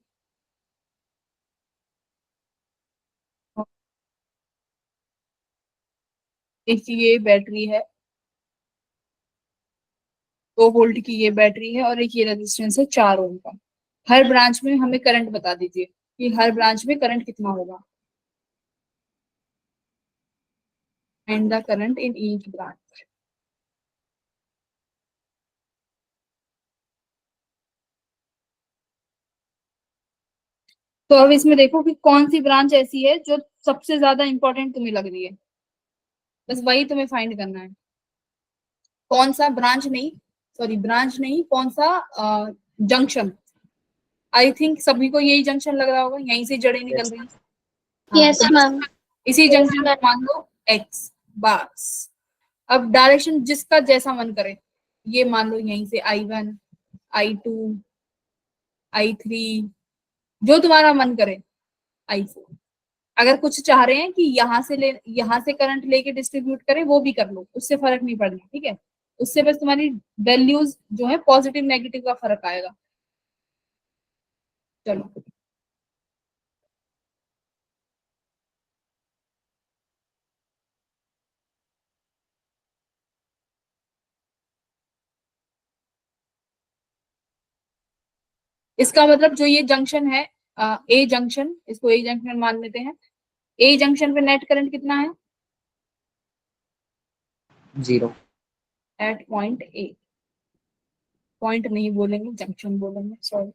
एक ये बैटरी है, 2 वोल्ट की ये बैटरी है, और एक ये रेजिस्टेंस है 4 ओम का। हर ब्रांच में हमें करंट बता दीजिए कि हर ब्रांच में करंट कितना होगा, and the current in each branch. तो अब इसमें देखो कि कौन सी ब्रांच ऐसी है जो सबसे ज्यादा इंपॉर्टेंट तुम्हें लग रही है, बस वही तुम्हें फाइंड करना है। कौन सा ब्रांच नहीं, सॉरी ब्रांच नहीं, कौन सा जंक्शन। आई थिंक सभी को यही जंक्शन लग रहा होगा, यहीं से जड़ें निकल Yes. रही हैं। हाँ, यस तो मैम। इसी जंक्शन में मान लो एक्स, बस। अब डायरेक्शन जिसका जैसा मन करे, ये मान लो यहीं से I1, I2, I3, जो तुम्हारा मन करे, I4। अगर कुछ चाह रहे हैं कि यहाँ से करंट लेके डिस्ट्रीब्यूट करें, वो भी कर लो, उससे फर्क नहीं पड़ना, ठीक है। उससे बस तुम्हारी वैल्यूज जो है पॉजिटिव नेगेटिव का फर्क आएगा। चलो, इसका मतलब जो ये जंक्शन है, ए जंक्शन, इसको ए जंक्शन मान लेते हैं। ए जंक्शन पे नेट करंट कितना है 0. Eight point A. पॉइंट नहीं बोलेंगे, जंक्शन बोलेंगे, सॉरी।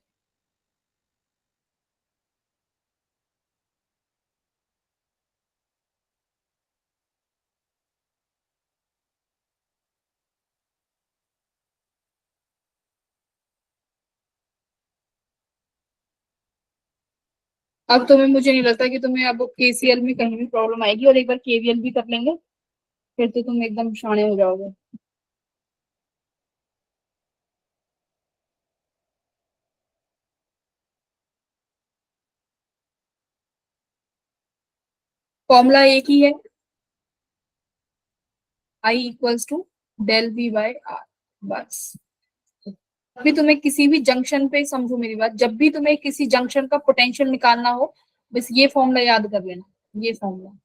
अब तुम्हें, मुझे नहीं लगता कि तुम्हें अब केसीएल में कहीं भी प्रॉब्लम आएगी, और एक बार केवीएल भी कर लेंगे, फिर तो तुम एकदम शाणे हो जाओगे। फॉर्मूला एक ही है, I equals to del V by R, बस। अभी तुम्हें किसी भी जंक्शन पे, समझो मेरी बात, जब भी तुम्हें किसी जंक्शन का पोटेंशियल निकालना हो, बस ये फॉर्मूला याद कर लेना, ये फॉर्मूला।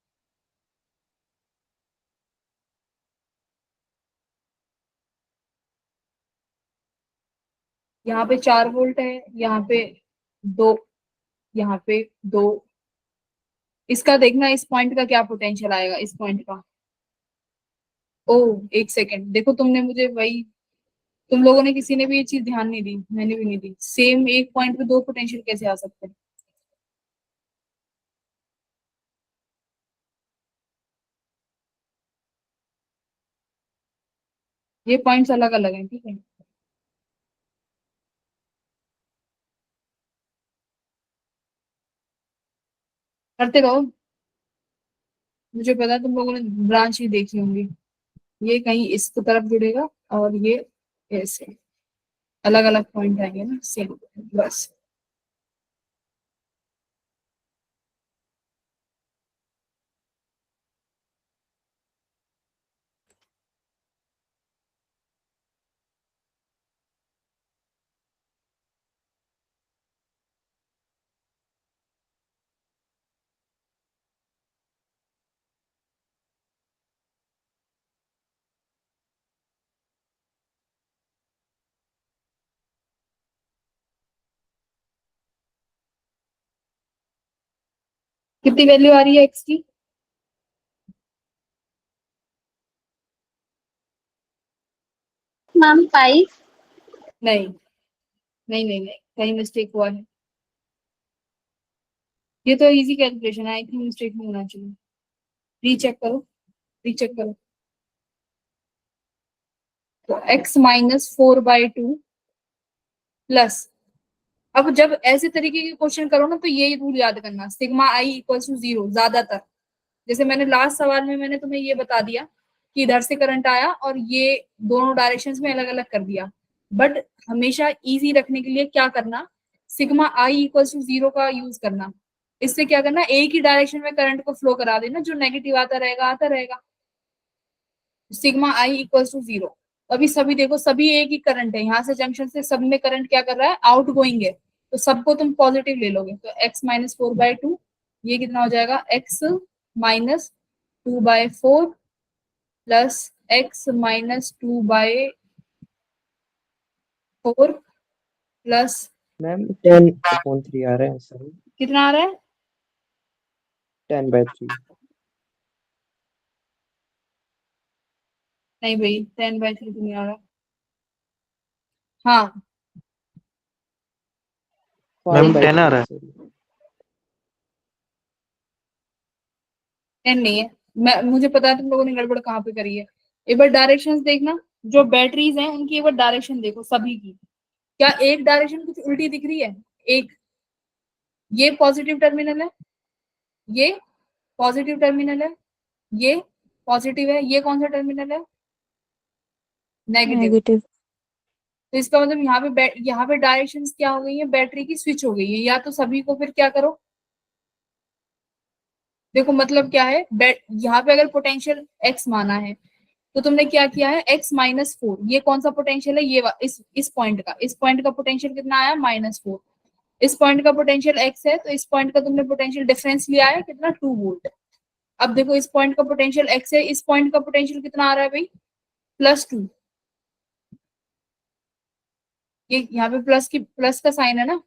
यहाँ पे 4 वोल्ट है, यहाँ पे 2, यहाँ पे 2। इसका देखना, इस पॉइंट का क्या पोटेंशियल आएगा, इस पॉइंट का। ओ, एक सेकेंड, देखो तुमने मुझे वही, तुम लोगों ने किसी ने भी ये चीज ध्यान नहीं दी, मैंने भी नहीं दी। सेम एक पॉइंट पे दो पोटेंशियल कैसे आ सकते हैं? ये पॉइंट्स अलग अलग हैं, ठीक है। करते रहो, मुझे पता है तुम लोगों ने ब्रांच ही देखी होंगी। ये कहीं इस तरफ जुड़ेगा, और ये ऐसे अलग अलग पॉइंट आएंगे ना, सेम, बस। कितनी वैल्यू आ रही है एक्स की? मैम 5। नहीं, नहीं, नहीं, नहीं, कहीं मिस्टेक हुआ है। ये तो इजी कैलकुलेशन है, आई थिंक मिस्टेक नहीं होना चाहिए। रीचेक करो, रीचेक करो। तो x-4/2 प्लस, अब जब ऐसे तरीके के क्वेश्चन करो ना, तो ये रूल याद करना, सिग्मा आई इक्वल्स टू 0 ज्यादातर। जैसे मैंने लास्ट सवाल में मैंने तुम्हें ये बता दिया कि इधर से करंट आया और ये दोनों डायरेक्शंस में अलग अलग कर दिया, बट हमेशा इजी रखने के लिए क्या करना, सिग्मा आई इक्वल्स टू 0 का यूज करना। इससे क्या करना, एक ही डायरेक्शन में करंट को फ्लो करा देना, जो नेगेटिव आता रहेगा आता रहेगा। Sigma I equals to 0। अभी सभी देखो, सभी एक ही करंट है, यहाँ से जंक्शन से सब में करंट क्या कर रहा है, आउट गोइंग है, तो सबको तुम पॉजिटिव ले लोगे, तो x-4/2, ये कितना हो जाएगा, x-2/4 plus x-2/4 plus, ma'am 10/3 आ रहा है सर। कितना आ रहा है? 10/3। नहीं भाई, 10/3 तो नहीं आ रहा। हाँ, मैम 10 आ रहा है। 10 नहीं है। मुझे पता है तुम लोगों ने गड़बड़ कहाँ पे करी है। एक बार डायरेक्शंस देखना, जो बैटरीज हैं उनकी एक बार डायरेक्शन देखो सभी की। क्या एक डायरेक्शन कुछ उल्टी दिख रही है? एक, ये पॉजिटिव टर्मिनल है, ये पॉजिटिव टर्मिनल है, ये पॉजिटिव है, ये कौन सा टर्मिनल है? नेगेटिव। नेगेटिव। तो इसका मतलब यहाँ पे डायरेक्शंस क्या हो गई है? बैटरी की स्विच हो गई है। या तो सभी को फिर क्या करो, देखो मतलब क्या है, यहाँ पे अगर पोटेंशियल x माना है तो तुमने क्या किया है, x-4, ये कौन सा पोटेंशियल है? इस पॉइंट का पोटेंशियल कितना आया? -4। इस पॉइंट का पोटेंशियल x है, तो इस पॉइंट का तुमने पोटेंशियल डिफरेंस लिया है कितना? 2 वोल्ट। अब देखो इस पॉइंट का पोटेंशियल x है, इस पॉइंट का पोटेंशियल कितना आ रहा है भाई? +2। ये यहाँ पे प्लस का साइन है ना,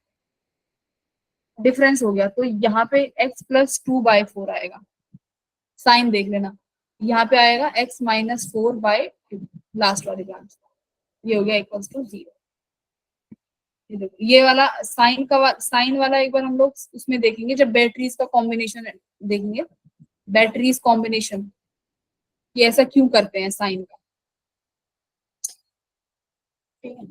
डिफरेंस हो गया, तो यहाँ पे x + 2/4 आएगा। साइन देख लेना, यहाँ पे आएगा x-4/2, लास्ट वाली ब्रांच। ये हो गया = 0। ये देखो, ये वाला साइन वाला एक बार हम लोग उसमें देखेंगे जब बैटरीज का कॉम्बिनेशन देखेंगे। बैटरीज कॉम्बिनेशन, ये ऐसा क्यों करते हैं साइन का, ठीक है?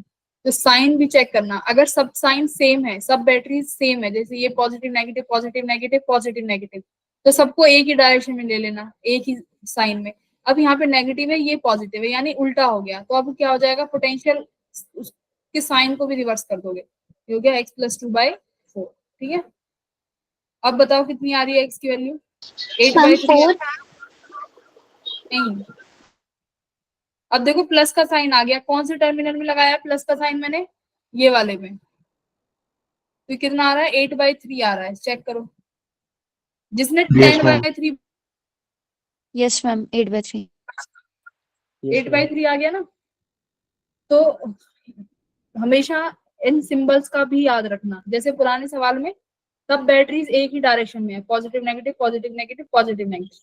तो साइन भी चेक करना, अगर सब साइन सेम है, सब बैटरी सेम है, जैसे ये positive negative positive negative positive negative, तो सबको एक ही डायरेक्शन में ले लेना, एक ही साइन में। अब यहाँ पे नेगेटिव है, ये पॉजिटिव है, यानी उल्टा हो गया, तो अब क्या हो जाएगा, पोटेंशियल के साइन को भी रिवर्स कर दोगे, ये हो गया x + 2/4। ठीक है, अब बताओ कितनी आ रही है x की वैल्यू? 8/3। नहीं, अब देखो प्लस का साइन आ गया, कौन से टर्मिनल में लगाया प्लस का साइन मैंने? ये वाले में। तो कितना आ रहा है? 8/3 आ रहा है, चेक करो। जिसने Yes, ma'am. 10/3, yes ma'am 8/3। 8/3 आ गया ना, तो हमेशा इन सिंबल्स का भी याद रखना। जैसे पुराने सवाल में सब बैटरीज एक ही डायरेक्शन में है, positive negative positive negative positive negative.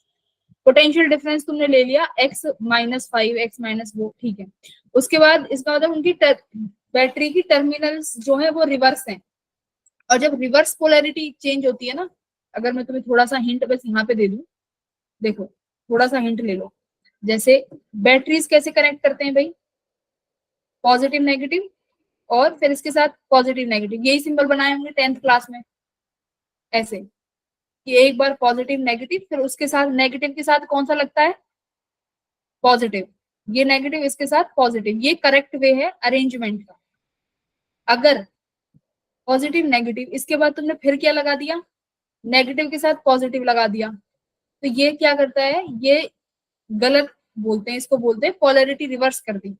Potential difference तुमने ले लिया x-5 x-4, ठीक है। उसके बाद इसका मतलब उनकी बैटरी की टर्मिनल्स जो है वो रिवर्स हैं, और जब रिवर्स पोलैरिटी चेंज होती है ना, अगर मैं तुम्हें थोड़ा सा हिंट बस यहाँ पे दे दूं, देखो थोड़ा सा हिंट ले लो। जैसे बैटरीज कैसे कनेक्ट करते हैं भाई? पॉजिटिव नेगेटिव और फिर इसके साथ पॉजिटिव नेगेटिव, यही सिंबल बनाए होंगे 10th क्लास में, ऐसे कि एक बार पॉजिटिव नेगेटिव, फिर उसके साथ नेगेटिव के साथ कौन सा लगता है? पॉजिटिव। ये नेगेटिव इसके साथ पॉजिटिव, ये करेक्ट वे है अरेंजमेंट का। अगर पॉजिटिव नेगेटिव इसके बाद तुमने फिर क्या लगा दिया? नेगेटिव के साथ पॉजिटिव लगा दिया, तो ये क्या करता है? ये गलत बोलते हैं, इसको बोलते हैं पोलैरिटी रिवर्स कर दी।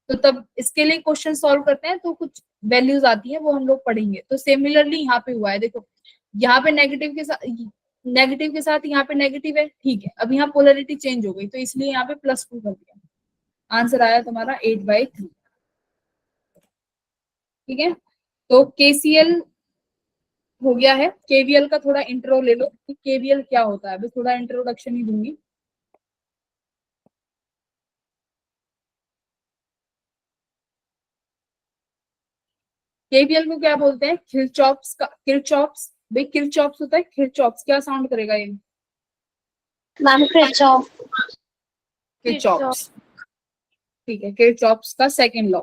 तो तब इसके लिए क्वेश्चन सॉल्व करते हैं तो कुछ वैल्यूज आती है, वो हम लोग पढ़ेंगे। तो सिमिलरली यहाँ पे हुआ है, देखो यहाँ पे नेगेटिव के साथ यहाँ पे नेगेटिव है, ठीक है। अब यहाँ पोलैरिटी चेंज हो गई, तो इसलिए यहाँ पे +2 कर दिया। आंसर आया तुम्हारा 8/3। ठीक है, तो केसीएल हो गया है। केवीएल का थोड़ा इंट्रो ले लो कि केवीएल क्या होता है, अभी थोड़ा इंट्रोडक्शन ही दूंगी। केवीएल को क्या बोलते हैं? किरचॉफ्स का, किरचॉफ्स भाई, किरचॉफ्स होता है, किरचॉफ्स क्या साउंड करेगा ये? Ma'am Kirchhoff. किरचॉफ्स, ठीक है। किरचॉफ्स का सेकंड लॉ,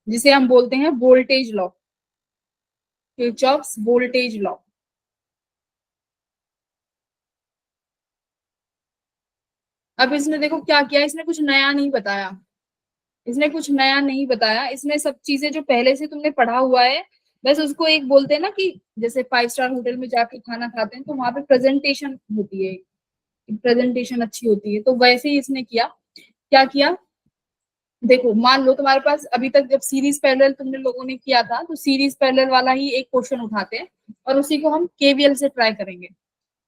जिसे हम बोलते हैं voltage law, Kirchhoff's voltage law. अब इसने देखो क्या किया, इसने कुछ नया नहीं बताया, इसने सब चीजें जो पहले से तुमने पढ़ा हुआ है, बस उसको एक बोलते हैं ना कि जैसे 5 स्टार होटल में जाके खाना खाते हैं तो वहां पे प्रेजेंटेशन होती है, प्रेजेंटेशन अच्छी होती है, तो वैसे ही इसने किया। क्या किया? देखो मान लो तुम्हारे पास अभी तक जब सीरीज पैरेलल तुमने लोगों ने किया था, तो सीरीज पैरेलल वाला ही एक क्वेश्चन उठाते हैं और उसी को हम केवीएल से ट्राई करेंगे।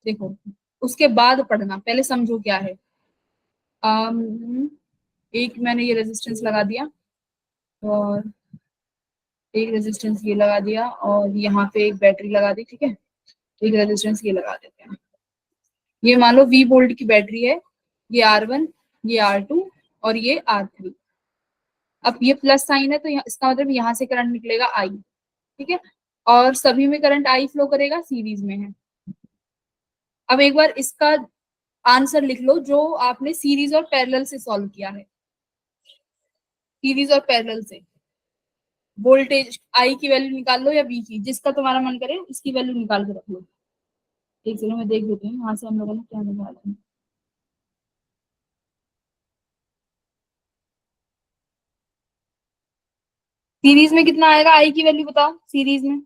देखो उसके बाद पढ़ना, पहले समझो क्या है। एक मैंने ये रेजिस्टेंस लगा दिया और एक रेजिस्टेंस ये लगा दिया और यहाँ पे एक बैटरी लगा दी, ठीक है। एक रेजिस्टेंस ये लगा देते हैं। ये मान लो V वोल्ट की बैटरी है, ये R1, ये R2 और ये R3। अब ये प्लस साइन है, तो इसका मतलब यहाँ से करंट निकलेगा I, ठीक है। और सभी में करंट I फ्लो करेगा, सीरीज में है। अब एक बार इसका आंसर लिख लो जो आपने सीरीज और पैरेलल से सॉल्व किया है। सीरीज और पैरेलल से वोल्टेज आई की वैल्यू निकाल लो या वी की, जिसका तुम्हारा मन करे इसकी वैल्यू निकाल के रख लो। एक सेकंड में देख देती हूँ यहाँ से हम लोगों ने क्या निकाला है। सीरीज में कितना आएगा आई की वैल्यू बताओ सीरीज में।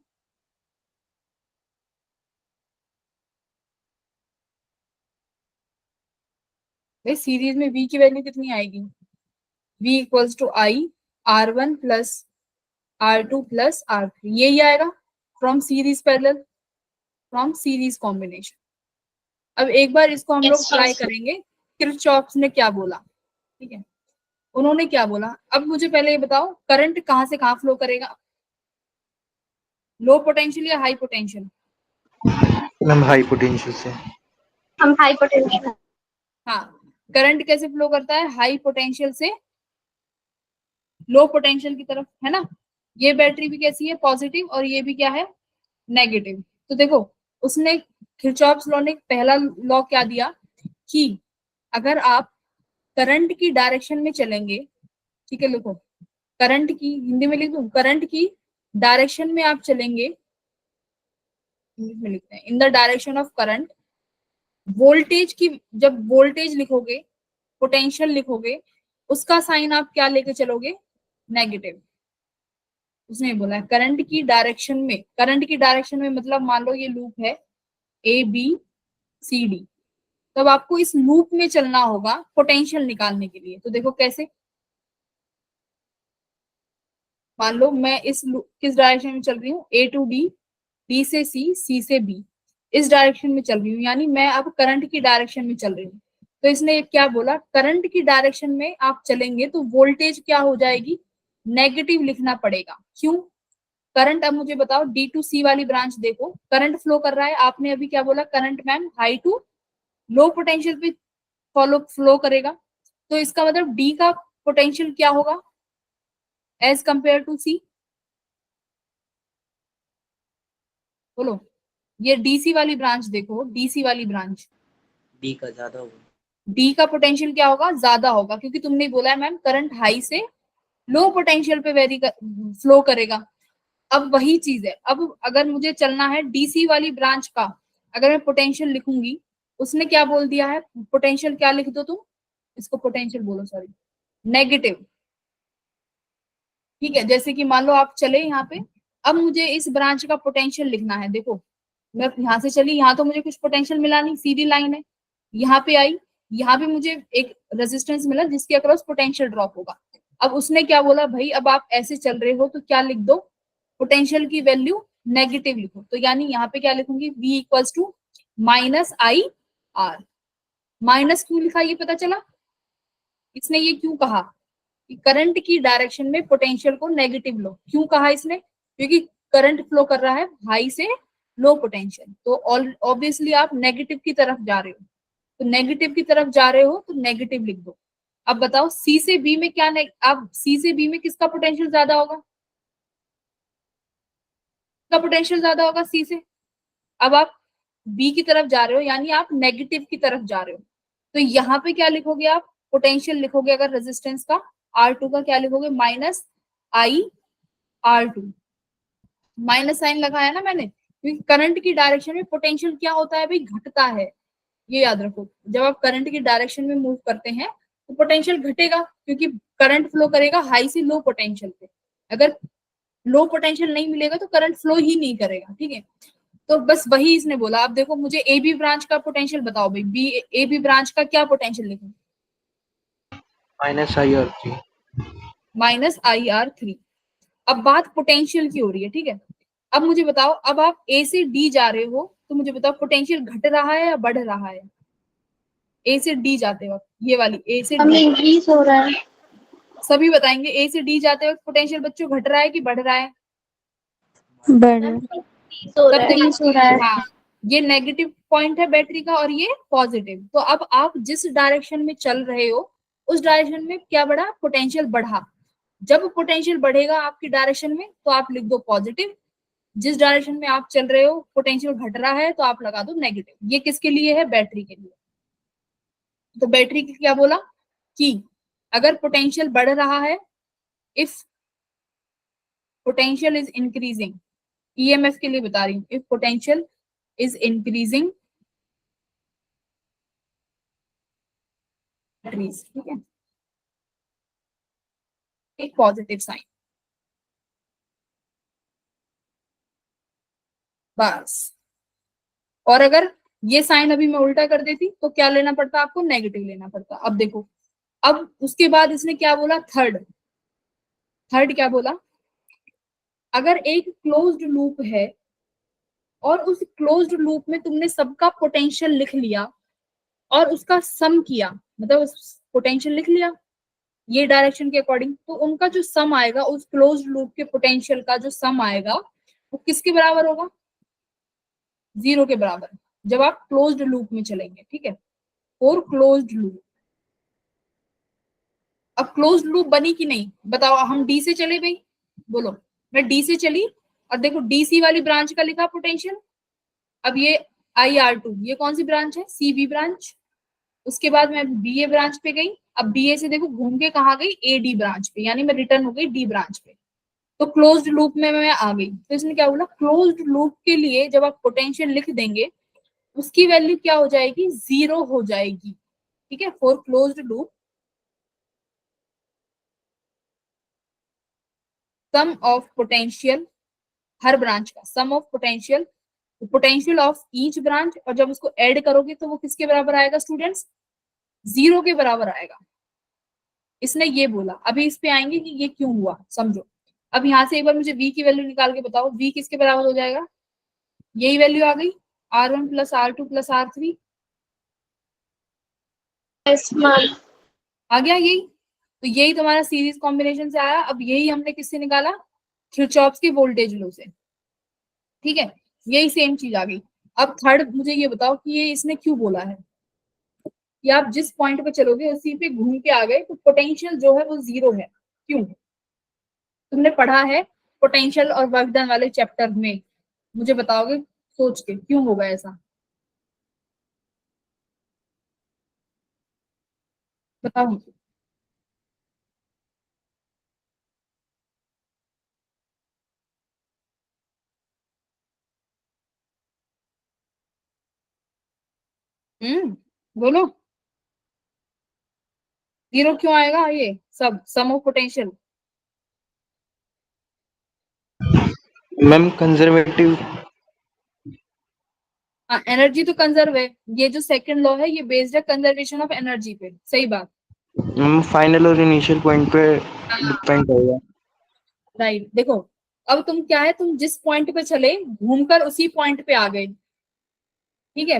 भाई सीरीज में v की वैल्यू कितनी आएगी, v equals to I R1 plus R2 plus R3, यही आएगा from series parallel, from series combination. अब एक बार इसको हम लोग Yes, ट्राई yes. करेंगे किरचॉफ ने क्या बोला, ठीक है, उन्होंने क्या बोला। अब मुझे पहले ये बताओ करंट कहाँ से कहाँ फ्लो करेगा, लो पोटेंशियल या high potential. Ma'am high potential से। हम हाई पोटेंशियल। हाँ, करंट कैसे फ्लो करता है, हाई पोटेंशियल से लो पोटेंशियल की तरफ, है ना। ये बैटरी भी कैसी है, पॉजिटिव, और ये भी क्या है, नेगेटिव। तो देखो उसने किरचॉफ्स लॉ ने पहला लॉ क्या दिया कि अगर आप करंट की डायरेक्शन में चलेंगे, ठीक है, लिखो करंट की, हिंदी में लिख दूं, करंट की डायरेक्शन में आप चलेंगे, इंग्लिश में लिखते हैं, in the direction of current, voltage की, जब वोल्टेज लिखोगे, पोटेंशियल लिखोगे, उसका साइन आप क्या लेके चलोगे, नेगेटिव। उसने बोला है करंट की डायरेक्शन में, करंट की डायरेक्शन में मतलब मान लो ये लूप है ABCD, तब आपको इस लूप में चलना होगा पोटेंशियल निकालने के लिए। तो देखो कैसे, मान लो मैं किस डायरेक्शन में चल रही हूँ, A to D, D से C, C से B, इस डायरेक्शन में चल रही हूँ, यानी मैं अब करंट की डायरेक्शन में चल रही हूँ। तो इसने क्या बोला, करंट की डायरेक्शन में आप चलेंगे तो वोल्टेज क्या हो जाएगी, नेगेटिव लिखना पड़ेगा। क्यों, करंट, अब मुझे बताओ D to C वाली ब्रांच देखो, करंट फ्लो कर रहा है, आपने अभी क्या बोला, current ma'am high to low potential पे फ्लो करेगा। तो इसका मतलब D का पोटेंशियल क्या होगा एज कंपेयर टू C, बोलो। ये DC वाली ब्रांच देखो, DC वाली ब्रांच, डी का ज्यादा होगा। D का पोटेंशियल क्या होगा, ज्यादा होगा, क्योंकि तुमने बोला है मैम करंट हाई से लो पोटेंशियल पे फ्लो करेगा। अब वही चीज है, अब अगर मुझे चलना है DC वाली ब्रांच का, अगर मैं पोटेंशियल लिखूंगी, उसने क्या बोल दिया है, पोटेंशियल क्या लिख दो तुम, इसको पोटेंशियल बोलो, सॉरी, नेगेटिव, ठीक है। जैसे कि मान लो आप चले यहाँ पे, अब मुझे इस ब्रांच का पोटेंशियल लिखना है, देखो मैं यहाँ से चली, यहाँ तो मुझे कुछ पोटेंशियल मिला नहीं, सीधी लाइन है, यहाँ पे आई, यहाँ पे मुझे एक रेजिस्टेंस मिला जिसके अक्रॉस पोटेंशियल ड्रॉप होगा। अब उसने क्या बोला, भाई अब आप ऐसे चल रहे हो तो क्या लिख दो, पोटेंशियल की वैल्यू नेगेटिव लिखो। तो यानी यहाँ पे क्या लिखूंगी, V equals to -IR। Minus क्यों लिखा ये पता चला, इसने ये क्यों कहा कि करंट की डायरेक्शन में पोटेंशियल को नेगेटिव लो, क्यों कहा इसने, क्योंकि करंट फ्लो कर रहा है हाई से लो पोटेंशियल, तो ऑब्वियसली आप नेगेटिव की तरफ जा रहे हो, तो नेगेटिव की तरफ जा रहे हो तो नेगेटिव लिख दो। अब बताओ C से B में क्या, अब C से B में किसका पोटेंशियल ज्यादा होगा, का पोटेंशियल ज्यादा होगा C से। अब आप B की तरफ जा रहे हो, यानी आप नेगेटिव की तरफ जा रहे हो, तो यहाँ पे क्या लिखोगे आप, पोटेंशियल लिखोगे अगर रेजिस्टेंस का, R2 का क्या लिखोगे, -IR2, माइनस साइन लगाया ना मैंने, क्योंकि करंट की डायरेक्शन में पोटेंशियल क्या होता है भाई, घटता है, ये याद रखो। जब आप करंट की डायरेक्शन में मूव करते हैं तो पोटेंशियल घटेगा, क्योंकि करंट फ्लो करेगा हाई से लो पोटेंशियल पे, अगर लो पोटेंशियल नहीं मिलेगा तो करंट फ्लो ही नहीं करेगा, ठीक है। तो बस वही इसने बोला। अब देखो मुझे AB ब्रांच का पोटेंशियल बताओ भाई, AB ब्रांच का क्या पोटेंशियल लिखूं, -IR3। -IR3। अब बात पोटेंशियल की हो रही है, ठीक है। अब मुझे बताओ, अब आप A से D जा रहे हो, तो मुझे बताओ पोटेंशियल घट रहा है या बढ़ रहा है, A से D जाते वक्त, ये वाली A से हमें D, इंक्रीज हो रहा है। सभी बताएंगे A से D जाते वक्त पोटेंशियल बच्चों घट रहा है कि बढ़ रहा है, बढ़ तब इंक्रीज हो रहा है। हाँ, ये नेगेटिव पॉइंट है बैटरी का और ये पॉजिटिव। तो अब आप जिस डायरेक्शन में चल रहे हो उस डायरेक्शन में क्या बढ़ा, पोटेंशियल बढ़ा। जब पोटेंशियल बढ़ेगा आपकी डायरेक्शन में तो आप लिख दो पॉजिटिव, जिस डायरेक्शन में आप चल रहे हो पोटेंशियल घट रहा है तो आप लगा दो नेगेटिव। ये किसके लिए है, बैटरी के लिए। तो बैटरी की क्या बोला कि अगर पोटेंशियल बढ़ रहा है if potential is increasing, EMF के लिए बता रही हूँ, इफ पोटेंशियल इज इंक्रीजिंग, ठीक है, एक पॉजिटिव साइन, बस। और अगर ये साइन अभी मैं उल्टा कर देती तो क्या लेना पड़ता आपको, नेगेटिव लेना पड़ता। अब देखो, अब उसके बाद इसने क्या बोला, थर्ड, थर्ड क्या बोला, अगर एक क्लोज्ड लूप है और उस क्लोज्ड लूप में तुमने सबका पोटेंशियल लिख लिया और उसका सम किया, मतलब पोटेंशियल लिख लिया ये डायरेक्शन के अकॉर्डिंग, तो उनका जो सम आएगा, उस क्लोज्ड लूप के पोटेंशियल का जो सम आएगा वो किसके बराबर होगा, 0 के बराबर, जब आप क्लोज्ड लूप में चलेंगे, ठीक है, और क्लोज्ड लूप। अब क्लोज्ड लूप बनी कि नहीं बताओ, हम डी से चले भाई, बोलो, मैं डी से चली और देखो डीसी वाली ब्रांच का लिखा पोटेंशियल, अब ये IR2 ये कौन सी ब्रांच है, सीबी ब्रांच, उसके बाद मैं बीए ब्रांच पे गई, अब बीए से देखो घूम के कहा गई, एडी ब्रांच पे, यानी मैं रिटर्न हो गई डी ब्रांच पे, तो क्लोज्ड लूप में मैं आ गई। तो इसने क्या बोला, क्लोज्ड लूप के लिए जब आप पोटेंशियल लिख देंगे उसकी वैल्यू क्या हो जाएगी, 0 हो जाएगी, ठीक है, for closed loop sum of potential, हर ब्रांच का sum of potential, potential of each branch, और जब उसको ऐड करोगे तो वो किसके बराबर आएगा स्टूडेंट्स, 0 के बराबर आएगा। इसने ये बोला। अभी इस पे आएंगे कि ये क्यों हुआ, समझो। अब यहाँ से एक बार मुझे v की वैल्यू निकाल के बताओ, v किसके बराबर हो जाएगा, यही वैल्यू आ गई, R1 plus R2 plus R3, आ गया यही, तो यही तुम्हारा सीरीज कॉम्बिनेशन से आया। अब यही हमने किससे निकाला, किरचॉफ के वोल्टेज लॉ से, ठीक है, यही सेम चीज आ गई। अब थर्ड मुझे ये बताओ कि ये इसने क्यों बोला है कि आप जिस पॉइंट पे चलोगे उसी पे घूम के आ गए तो पोटेंशियल जो है वो 0 है, क्यों, तुमने पढ़ा है पोटेंशियल और वर्क डन वाले चैप्टर में, मुझे बताओगे सोच के क्यों होगा ऐसा, बताओ मुझे। बोलो, 0 क्यों आएगा, ये सब सम ऑफ पोटेंशियल, मैम कंजर्वेटिव। हाँ एनर्जी तो कंजर्व है, ये जो सेकंड लॉ है ये बेस्ड है कंजर्वेशन ऑफ एनर्जी पे, सही बात। मैम फाइनल और इनिशियल पॉइंट पे हाँ डिपेंड होगा। राइट, देखो अब तुम क्या है, तुम जिस पॉइंट पे चले घूमकर उसी पॉइंट पे आ गए, ठीक है,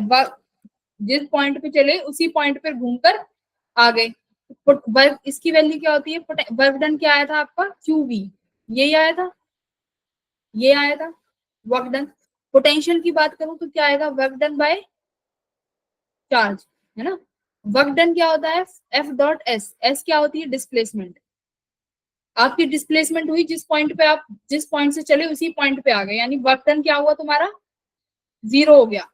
जिस पॉइंट पे चले उसी पॉइंट पे घूमकर आ गए। वर्क इसकी वैल्यू क्या होती है, वर्क डन क्या आया था आपका, QV, यही आया था, ये आया था वर्क डन। पोटेंशियल की बात करूं तो क्या आएगा, वर्क डन बाय चार्ज, है ना। वर्क डन क्या होता है, F.S, एस क्या होती है, डिस्प्लेसमेंट, आपकी डिस्प्लेसमेंट हुई जिस पॉइंट पे आप जिस पॉइंट से चले उसी पॉइंट पे आ गए, यानी वर्क डन क्या हुआ तुम्हारा, 0 हो गया,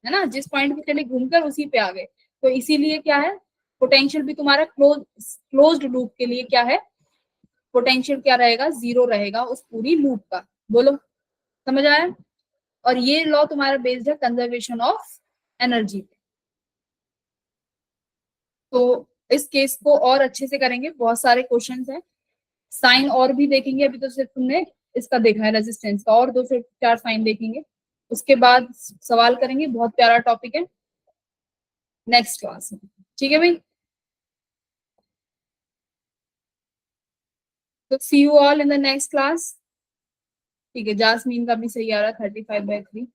है ना, जिस पॉइंट पे चले घूमकर उसी पे आ गए। तो इसीलिए क्या है, पोटेंशियल भी तुम्हारा क्लोज्ड लूप के लिए क्या है, पोटेंशियल क्या रहेगा, 0 रहेगा उस पूरी लूप का। बोलो समझ आया। और ये लॉ तुम्हारा बेस्ड है कंजर्वेशन ऑफ एनर्जी पे। तो इस केस को और अच्छे से करेंगे, बहुत सारे क्वेश्चंस हैं, साइन और भी देखेंगे, अभी तो सिर्फ तुमने इसका देखा है रेजिस्टेंस का, और 2 से 4 साइन देखेंगे, उसके बाद सवाल करेंगे, बहुत प्यारा टॉपिक है, नेक्स्ट क्लास में, ठीक है भाई। तो see you all in the next class, ठीक है, जासमीन का भी सही आ रहा है 35/3।